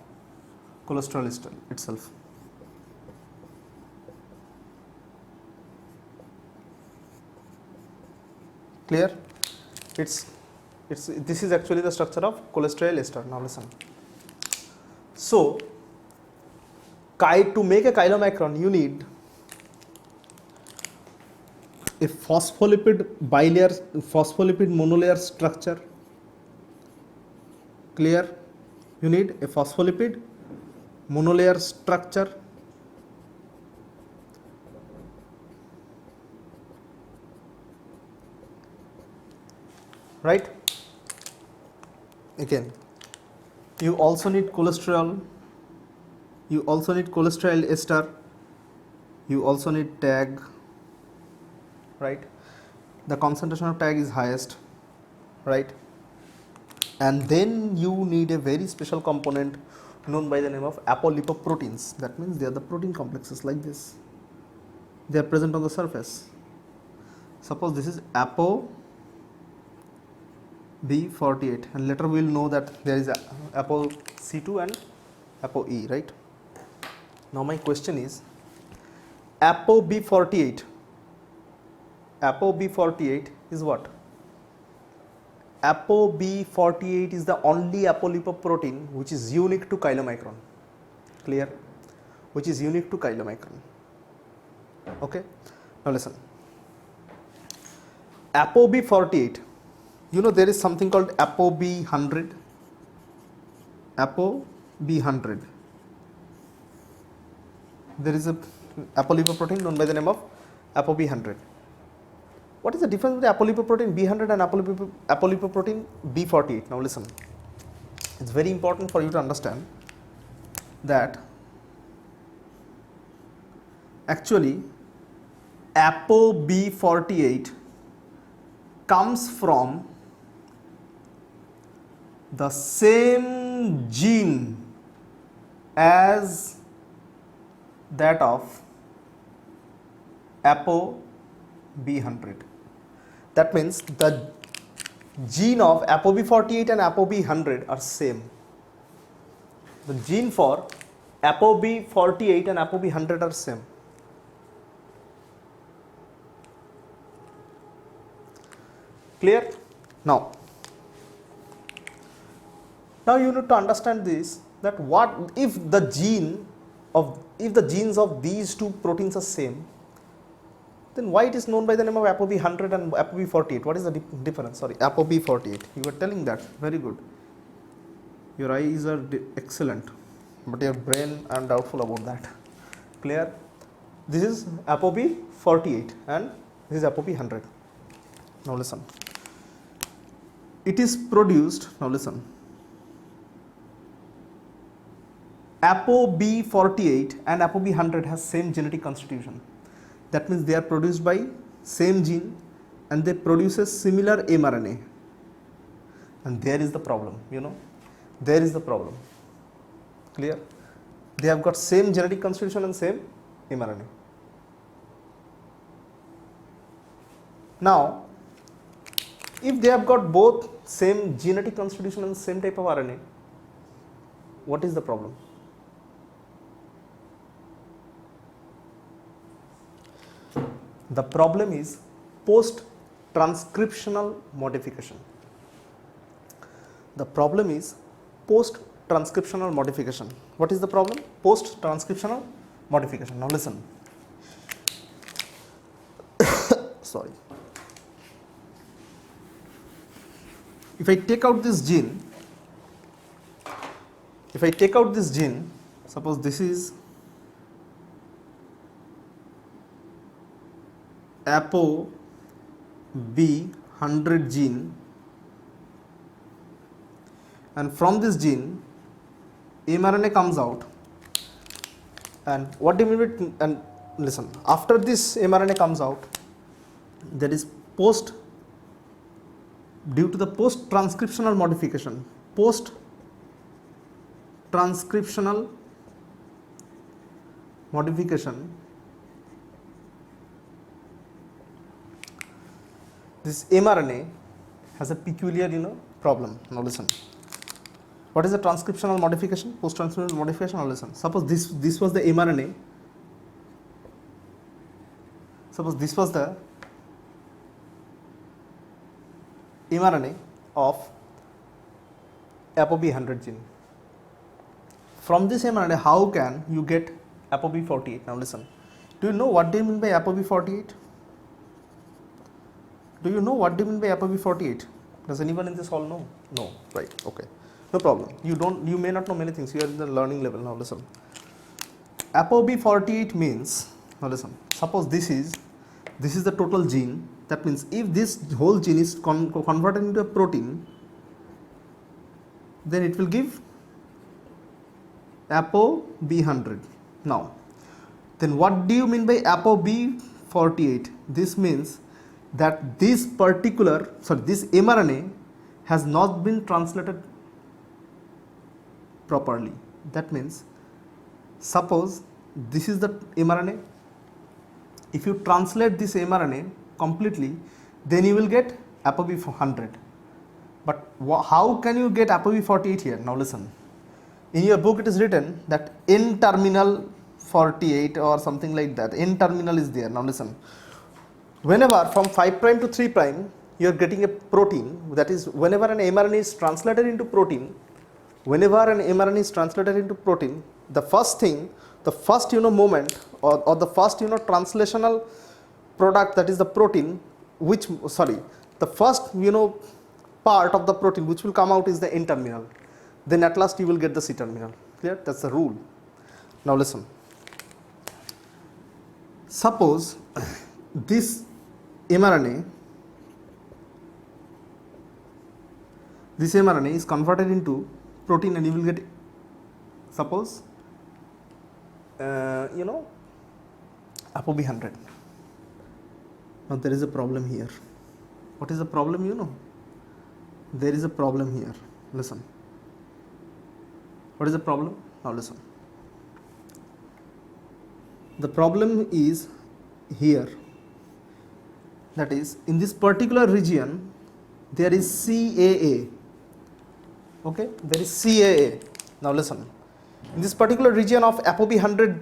cholesterol ester itself. Clear? This is actually the structure of cholesteryl ester. Now listen. So, to make a chylomicron, you need a phospholipid monolayer structure. Clear? You need a phospholipid monolayer structure. Right? Again, you also need cholesterol, you also need cholesteryl ester, you also need tag, right? The concentration of tag is highest, right? And then you need a very special component known by the name of apolipoproteins. That means they are the protein complexes like this. They are present on the surface. Suppose this is ApoB48, and later we will know that there is ApoC2 and ApoE, right? Now my question is, ApoB48 is what? ApoB48 is the only apolipoprotein which is unique to chylomicron. Clear? Which is unique to chylomicron. Okay? Now listen. ApoB48, you know there is something called ApoB100. ApoB100. There is a apolipoprotein known by the name of ApoB100. What is the difference between apolipoprotein B100 and apolipoprotein B48? Now listen, it's very important for you to understand that actually ApoB48 comes from the same gene as that of ApoB100. That means the gene of ApoB48 and ApoB100 are same. The gene for ApoB48 and ApoB100 are same. Clear? Now you need to understand this, that what if the genes of these two proteins are same, then why it is known by the name of ApoB100 and ApoB48? What is the difference? Sorry, ApoB48. You were telling that. Very good. Your eyes are excellent, but your brain, I am doubtful about that. Clear? This is ApoB48 and this is ApoB100. Now listen. It is produced, now listen. ApoB48 and ApoB100 has same genetic constitution. That means they are produced by same gene and they produces similar mRNA. And there is the problem, there is the problem. Clear? They have got same genetic constitution and same mRNA. Now, if they have got both same genetic constitution and same type of RNA, what is the problem? The problem is post-transcriptional modification. The problem is post-transcriptional modification. What is the problem? Post-transcriptional modification. Now listen. Sorry. If I take out this gene, suppose this is ApoB100 gene, and from this gene mRNA comes out, and what do you mean with, and listen, after this mRNA comes out, there is due to the post-transcriptional modification, this mRNA has a peculiar problem. Now listen. What is the transcriptional modification? Post-transcriptional modification. Now listen. Suppose this was the mRNA. Suppose this was the mRNA of ApoB100 gene. From this mRNA, how can you get ApoB48? Now listen. Do you know what they mean by ApoB48? Do you know what they mean by ApoB48? Does anyone in this hall know? No. Right. Okay. No problem. You may not know many things. You are in the learning level. Now listen. ApoB48 means, now listen. Suppose this is the total gene. That means if this whole gene is converted into a protein, then it will give ApoB100. Now, then what do you mean by ApoB48? This means that this mRNA has not been translated properly. That means, suppose this is the mRNA. If you translate this mRNA completely, then you will get ApoB100. But how can you get ApoB48 here? Now listen. In your book it is written that N-terminal 48 or something like that. N-terminal is there. Now listen. Whenever from 5' to 3', you are getting a protein. That is, whenever an mRNA is translated into protein, the first moment or the first translational product, that is the protein, the first part of the protein which will come out is the N-terminal. Then at last you will get the C-terminal. Clear? That's the rule. Now listen. Suppose this mRNA is converted into protein and you will get, suppose ApoB100. Now there is a problem here. What is the problem? There is a problem here. Listen. What is the problem? Now listen. The problem is here, that is in this particular region there is CAA. Okay, there is CAA. Now listen, in this particular region of ApoB100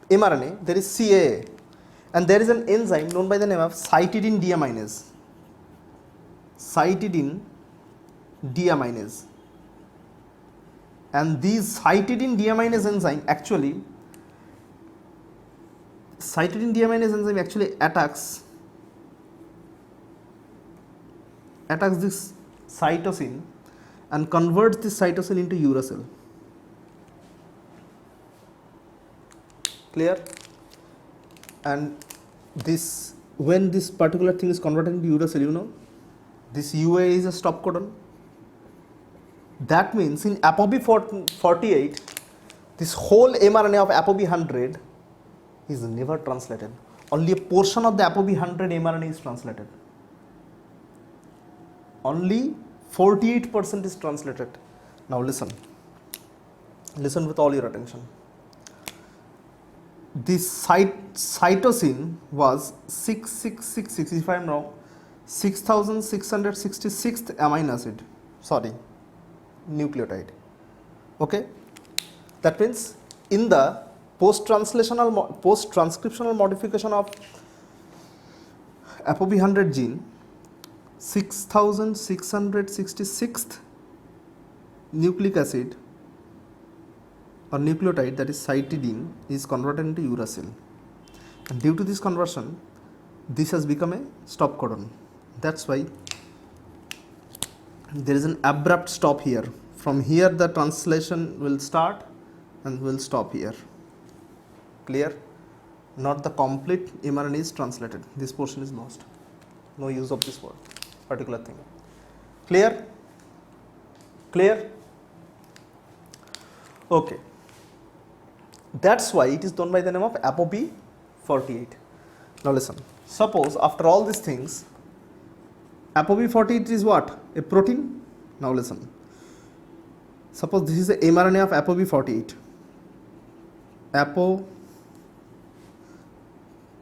mRNA there is CAA, and there is an enzyme known by the name of cytidine deaminase. Cytidine deaminase. And these cytidine deaminase enzyme actually attacks this cytosine and converts this cytosine into uracil. Clear? And this, when this particular thing is converted into uracil, you know, this UA is a stop codon. That means in ApoB48, this whole mRNA of ApoB100 is never translated. Only a portion of the ApoB100 mRNA is translated. Only 48% is translated. Now listen with all your attention. This cytosine was 6666, if I am wrong, 6666th amino acid, sorry, nucleotide. Okay, that means in the post-transcriptional modification of ApoB100 gene, 6666th nucleic acid or nucleotide, that is cytidine, is converted into uracil, and due to this conversion this has become a stop codon. That's why there is an abrupt stop here. From here the translation will start and will stop here. Clear? Not the complete mRNA is translated. This portion is lost. No use of this word, particular thing. Clear? Clear? Okay. That's why it is known by the name of ApoB48. Now listen. Suppose after all these things, ApoB48 is what? A protein. Now listen. Suppose this is the mRNA of ApoB48.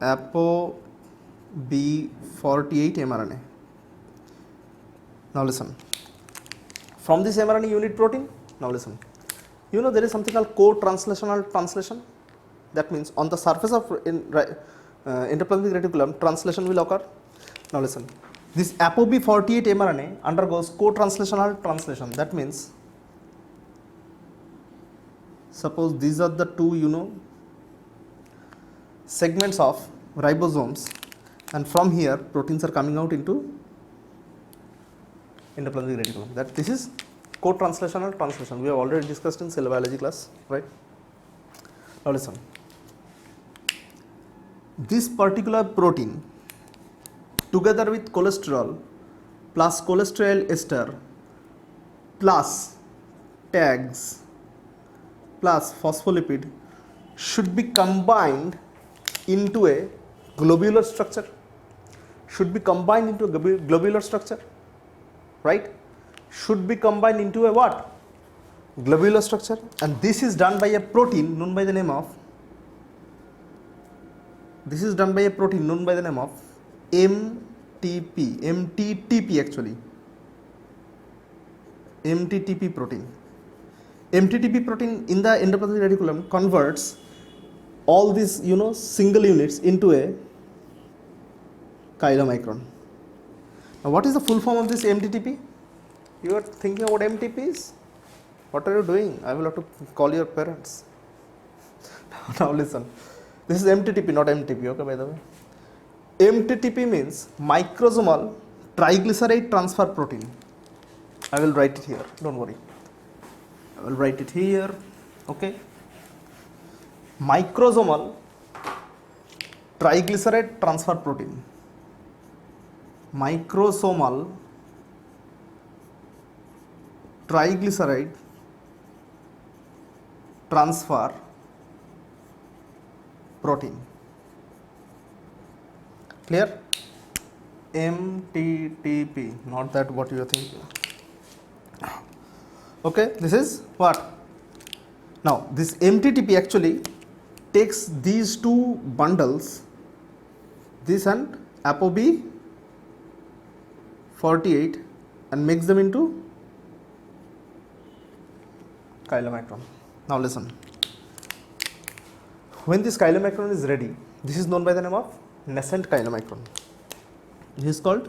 ApoB48 mRNA. Now listen. From this mRNA you need protein. Now listen. You know there is something called co-translational translation. That means on the surface of endoplasmic reticulum, translation will occur. Now listen. This ApoB48 mRNA undergoes co-translational translation. That means, suppose these are the two, you know, segments of ribosomes, and from here proteins are coming out into endoplasmic reticulum. That this is co-translational translation. We have already discussed in cell biology class, right? Now listen. This particular protein, together with cholesterol plus cholesteryl ester plus tags plus phospholipid, should be combined into a globular structure. Should be combined into a globular structure, right? Should be combined into a what? Globular structure. And this is done by a protein known by the name of, MTTP actually. MTTP protein. MTTP protein in the endoplasmic reticulum converts all these, you know, single units into a chylomicron. Now what is the full form of this MTTP? You are thinking about MTPs? What are you doing? I will have to call your parents. Now listen. This is MTTP, not MTP, okay, by the way. MTTP means microsomal triglyceride transfer protein. I will write it here, don't worry. I will write it here, okay. Microsomal triglyceride transfer protein. Microsomal triglyceride transfer protein. Clear? MTTP, not that what you are thinking. Okay, this is what? Now this MTTP actually takes these two bundles, this and ApoB48, and makes them into chylomicron. Now listen, when this chylomicron is ready, this is known by the name of nascent chylomicron. This is called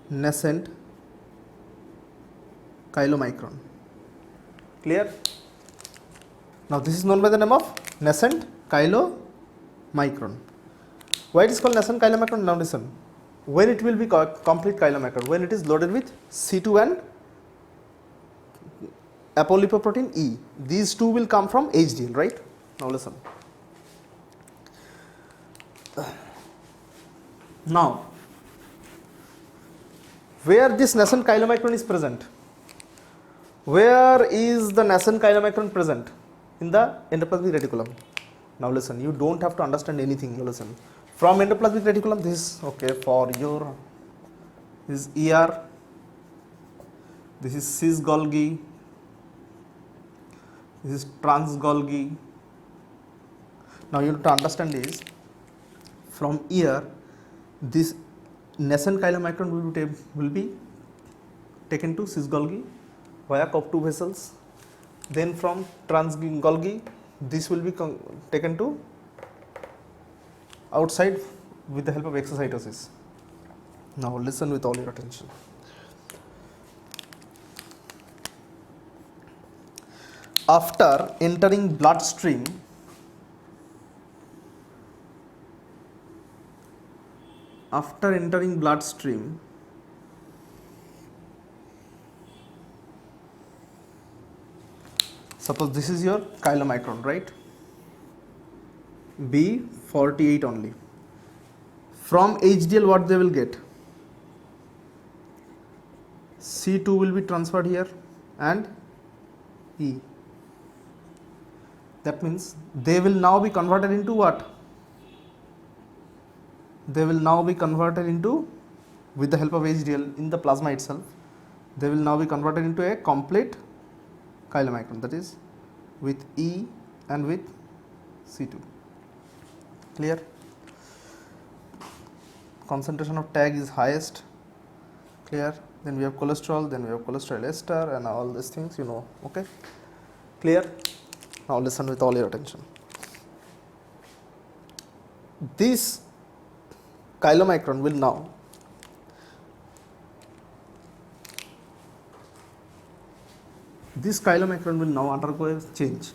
nascent chylomicron. Clear? Now this is known by the name of nascent chylomicron. Why it is called nascent chylomicron? Now listen, when it will be complete chylomicron, when it is loaded with C2 and apolipoprotein E, these two will come from HDL, right? Now listen. Now, where this nascent chylomicron is present? Where is the nascent chylomicron present? In the endoplasmic reticulum. Now listen, you don't have to understand anything. You listen. From endoplasmic reticulum, this is okay for your, this is ER, this is cis Golgi, this is trans Golgi. Now you have to understand is, from here, this nascent chylomicron will be taken to cis Golgi via COP2 vessels. Then from trans Golgi, this will be taken to outside with the help of exocytosis. Now listen with all your attention. After entering bloodstream, suppose this is your chylomicron, right? B48 only. From HDL what they will get? C2 will be transferred here and E. That means they will now be converted into what? They will now be converted into, with the help of HDL in the plasma itself, they will now be converted into a complete chylomicron, that is with E and with C2. Clear? Concentration of tag is highest. Clear? Then we have cholesterol, then we have cholesterol ester and all these things, you know. Okay? Clear? Now listen with all your attention. This chylomicron will now undergo a change.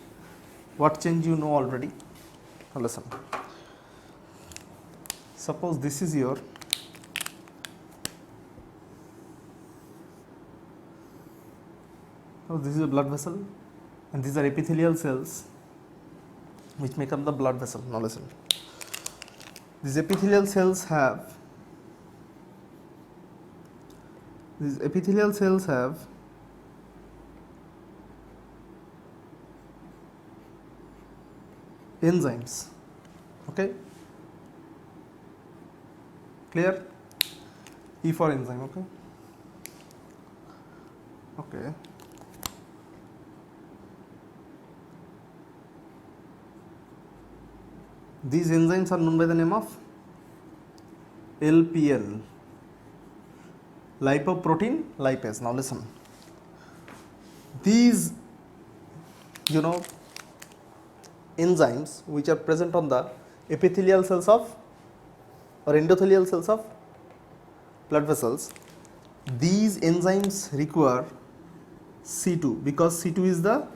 What change you know already? Now listen. Suppose this is your this is a blood vessel and these are epithelial cells which make up the blood vessel. Now listen. These epithelial cells have enzymes. Okay? Clear? E for enzyme. Okay? Okay. These enzymes are known by the name of LPL, lipoprotein lipase. Now listen, these enzymes which are present on the epithelial cells of or endothelial cells of blood vessels, these enzymes require C2 because C2 is the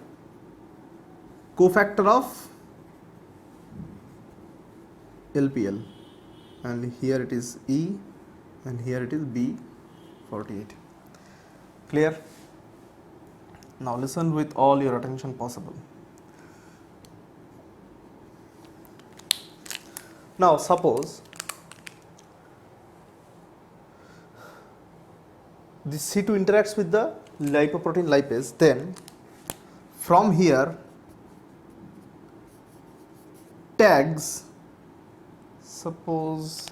cofactor of LPL, and here it is E and here it is B48. Clear? Now listen with all your attention possible. Now suppose this C2 interacts with the lipoprotein lipase, then from here tags, suppose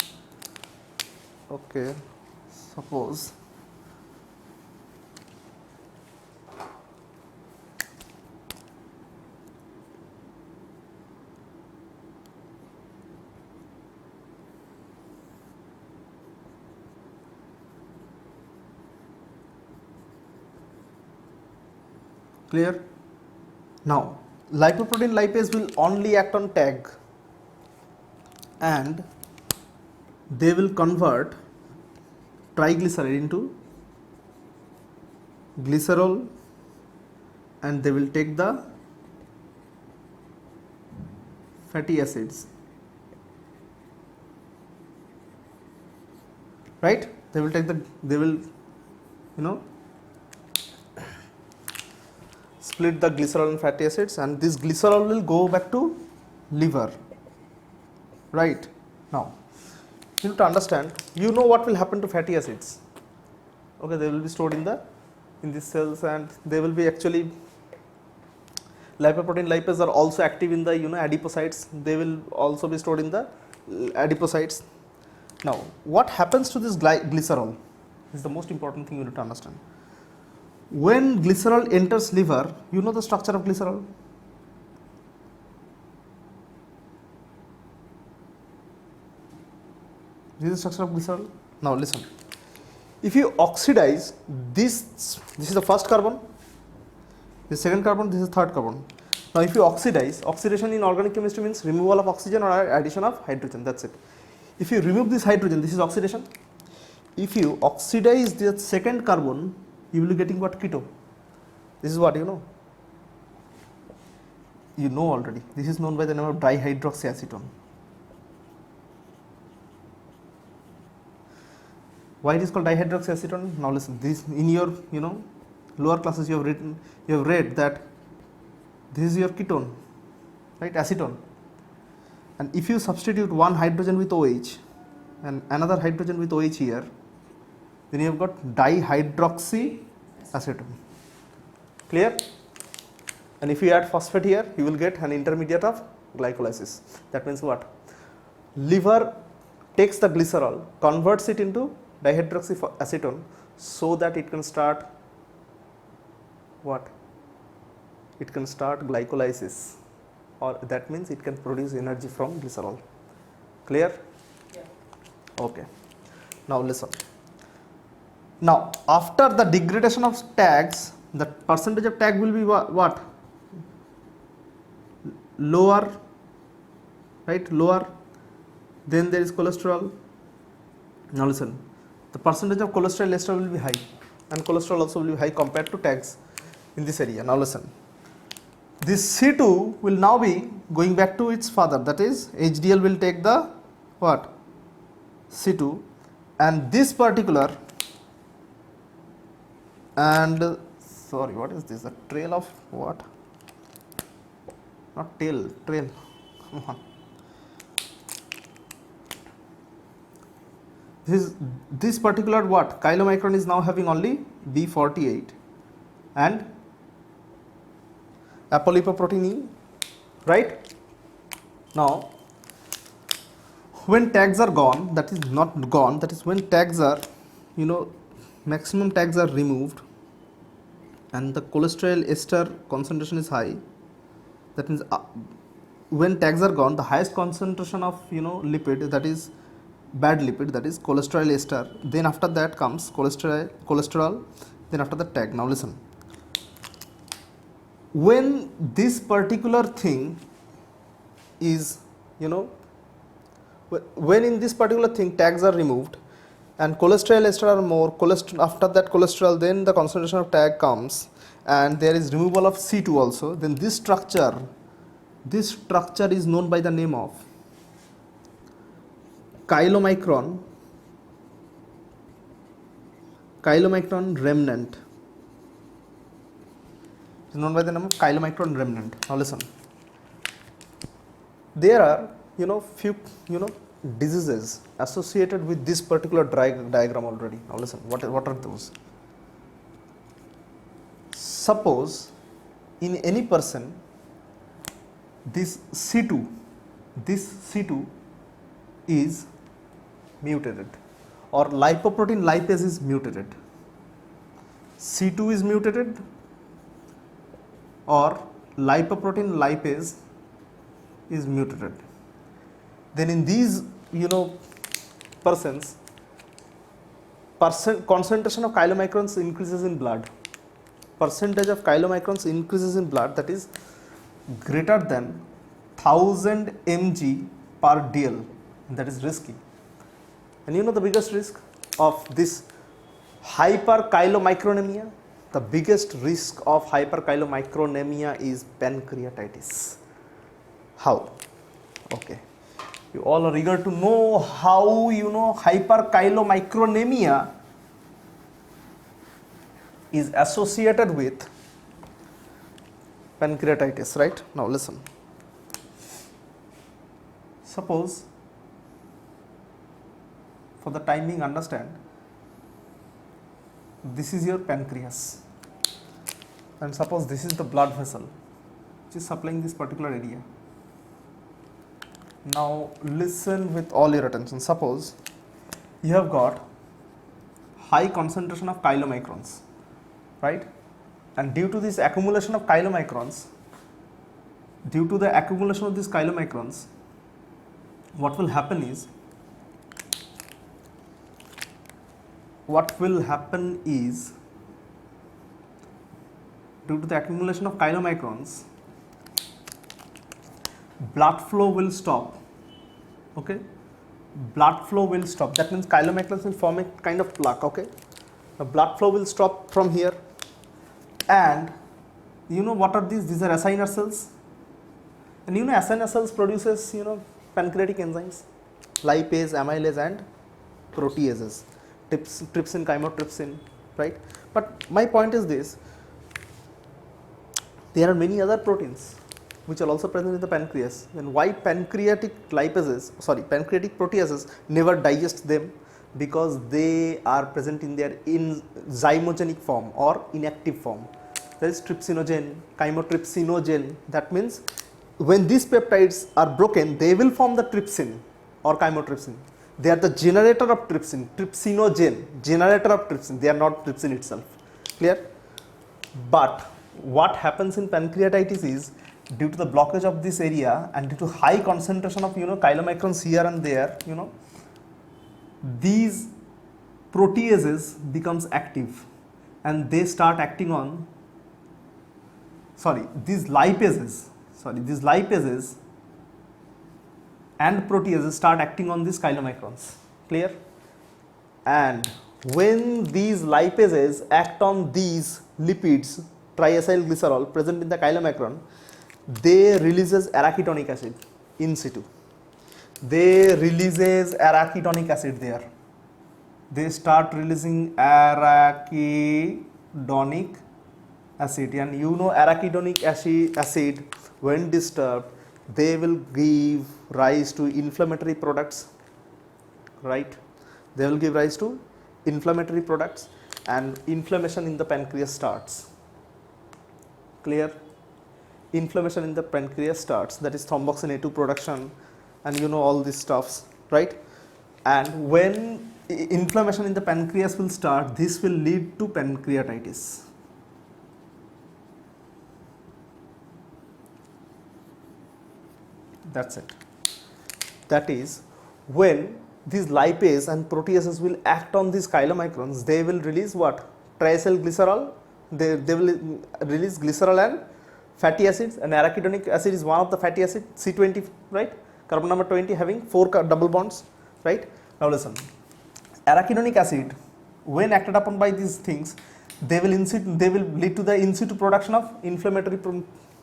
Clear? Now, lipoprotein lipase will only act on tag and they will convert triglyceride into glycerol and they will take the fatty acids, right? They will split the glycerol and fatty acids, and this glycerol will go back to liver, right? Now you need to understand, what will happen to fatty acids. Okay, they will be stored in these cells, and they will be actually, lipoprotein lipase are also active in the adipocytes. They will also be stored in the adipocytes. Now what happens to this glycerol is the most important thing you need to understand. When glycerol enters liver, you know the structure of glycerol? This is the structure of glycerol. Now listen, if you oxidize this is the first carbon, this is second carbon, this is third carbon. Now if you oxidize, oxidation in organic chemistry means removal of oxygen or addition of hydrogen, that's it. If you remove this hydrogen, this is oxidation. If you oxidize the second carbon, you will be getting what? Keto. This is what you know. You know already. This is known by the name of dihydroxyacetone. Why it is called dihydroxyacetone? Now listen, this in your lower classes you have read that this is your ketone, right? Acetone. And if you substitute one hydrogen with OH and another hydrogen with OH here, then you have got dihydroxyacetone. Clear? And if you add phosphate here, you will get an intermediate of glycolysis. That means what? Liver takes the glycerol, converts it into dihydroxyacetone so that it can start what? It can start glycolysis, or that means it can produce energy from glycerol. Clear? Yeah. Okay. Now listen. Now after the degradation of tags, the percentage of tag will be what? Lower, right? Lower. Then there is cholesterol. Now listen, the percentage of cholesterol ester will be high, and cholesterol also will be high compared to tags in this area. Now listen, this C2 will now be going back to its father, that is HDL will take the what? C2, and this particular, and sorry, what is this? A trail of what? Not tail, trail. Come on. This particular what? Chylomicron is now having only B48 and Apolipoprotein, right? Now when tags are gone, that is not gone, that is when tags are, maximum tags are removed and the cholesterol ester concentration is high, that means when tags are gone, the highest concentration of lipid, that is bad lipid, that is cholesterol ester, then after that comes cholesterol, then after the tag. Now listen, when this particular thing is when in this particular thing tags are removed and cholesterol ester are more, after that cholesterol, then the concentration of tag comes and there is removal of C2 also, then this structure is known by the name of chylomicron remnant. It is known by the name of chylomicron remnant. Now listen, there are few diseases associated with this particular diagram already. Now listen, what are those? Suppose in any person this C2 is mutated, or lipoprotein lipase is mutated. C2 is mutated or lipoprotein lipase is mutated. Then in these persons, concentration of chylomicrons increases in blood. percentage of chylomicrons increases in blood that is greater than 1000 mg per dl, that is risky. And you know the biggest risk of this hyperchylomicronemia? The biggest risk of hyperchylomicronemia is pancreatitis. How? Okay. You all are eager to know how hyperchylomicronemia is associated with pancreatitis, right? Now listen. Suppose, for the time being, understand, this is your pancreas, and suppose this is the blood vessel which is supplying this particular area. Now listen with all your attention. Suppose you have got high concentration of chylomicrons, right? And due to this accumulation of chylomicrons, what will happen is, due to the accumulation of chylomicrons, blood flow will stop. Okay, blood flow will stop. That means chylomicrons will form a kind of plaque. Okay, the blood flow will stop from here, and you know what are these? These are acinar cells, and you know acinar cells produces pancreatic enzymes, lipase, amylase, and proteases, trypsin, chymotrypsin, right? But my point is this: there are many other proteins which are also present in the pancreas. Then why pancreatic proteases never digest them? Because they are present in their zymogenic form or inactive form. There is trypsinogen, chymotrypsinogen. That means when these peptides are broken, they will form the trypsin or chymotrypsin. They are the generator of trypsin, trypsinogen, generator of trypsin. They are not trypsin itself. Clear? But what happens in pancreatitis is, due to the blockage of this area and due to high concentration of chylomicrons here and there, these proteases becomes active, and they start acting on these lipases and proteases start acting on these chylomicrons. Clear? And when these lipases act on these lipids, triacylglycerol present in the chylomicron, they releases arachidonic acid in situ. They releases arachidonic acid there. They start releasing arachidonic acid, and arachidonic acid when disturbed, they will give rise to inflammatory products, right? They will give rise to inflammatory products, and inflammation in the pancreas starts. Clear? Inflammation in the pancreas starts, that is thromboxane A2 production, and all these stuffs, right? And when inflammation in the pancreas will start, this will lead to pancreatitis. That's it. That is, when these lipase and proteases will act on these chylomicrons, they will release what? Triacylglycerol. They will release glycerol and fatty acids, and arachidonic acid is one of the fatty acid, C20, right? Carbon number 20 having 4 double bonds, right? Now listen, arachidonic acid, when acted upon by these things, they will lead to the in situ production of inflammatory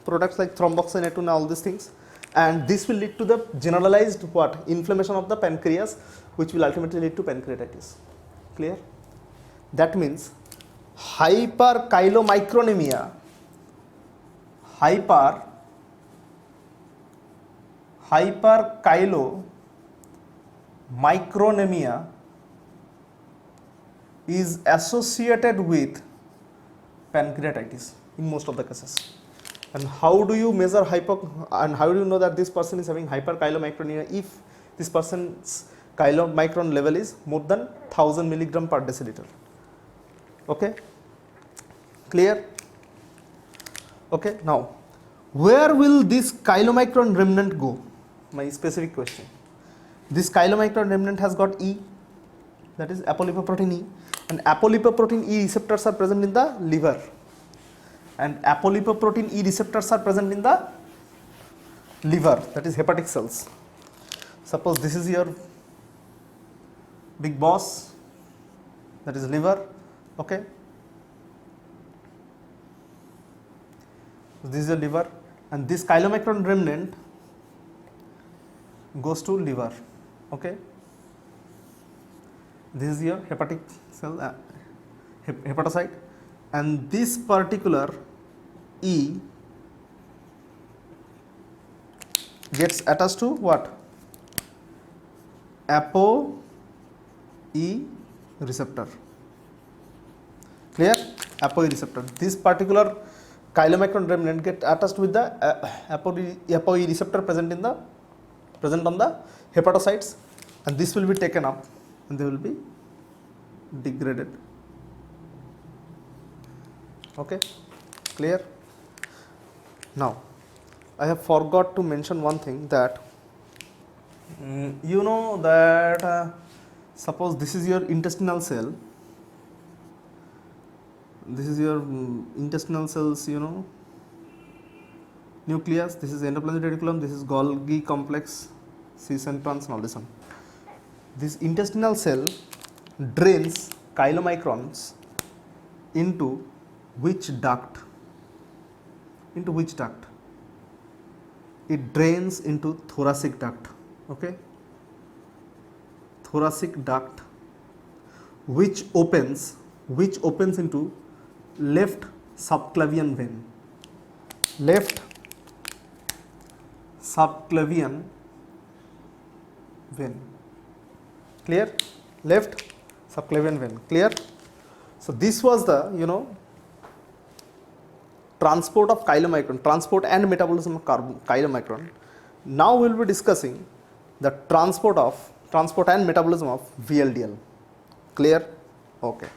products like thromboxane A2 and all these things, and this will lead to the generalized inflammation of the pancreas, which will ultimately lead to pancreatitis. Clear? That means hyperchylomicronemia is associated with pancreatitis in most of the cases. And how do you measure and how do you know that this person is having hyperchylomicronemia? If this person's chylomicron level is more than 1000 milligram per deciliter. Okay? Clear? Okay, now where will this chylomicron remnant go? My specific question. This chylomicron remnant has got E, that is apolipoprotein E, and apolipoprotein E receptors are present in the liver. and apolipoprotein E receptors are present in the liver, that is hepatic cells. Suppose this is your big boss, that is liver, okay. This is the liver, and this chylomicron remnant goes to liver, okay. This is your hepatic cell, hepatocyte, and this particular E gets attached to what? ApoE receptor. Clear? ApoE receptor. This particular chylomicron remnant get attached with the ApoE receptor present on the hepatocytes, and this will be taken up and they will be degraded. Okay, clear? Now, I have forgot to mention one thing, that you know that suppose this is your intestinal cell, this is your intestinal cells, you know, nucleus, this is endoplasmic reticulum, this is Golgi complex, C centrons, now listen. This intestinal cell drains chylomicrons into which duct? Into which duct? It drains into thoracic duct, okay. Thoracic duct, which opens into left subclavian vein. Left subclavian vein. Clear? Left subclavian vein. Clear? So this was the, you know, transport of chylomicron, transport and metabolism of chylomicron. Now we will be discussing the transport and metabolism of VLDL. Clear? Okay.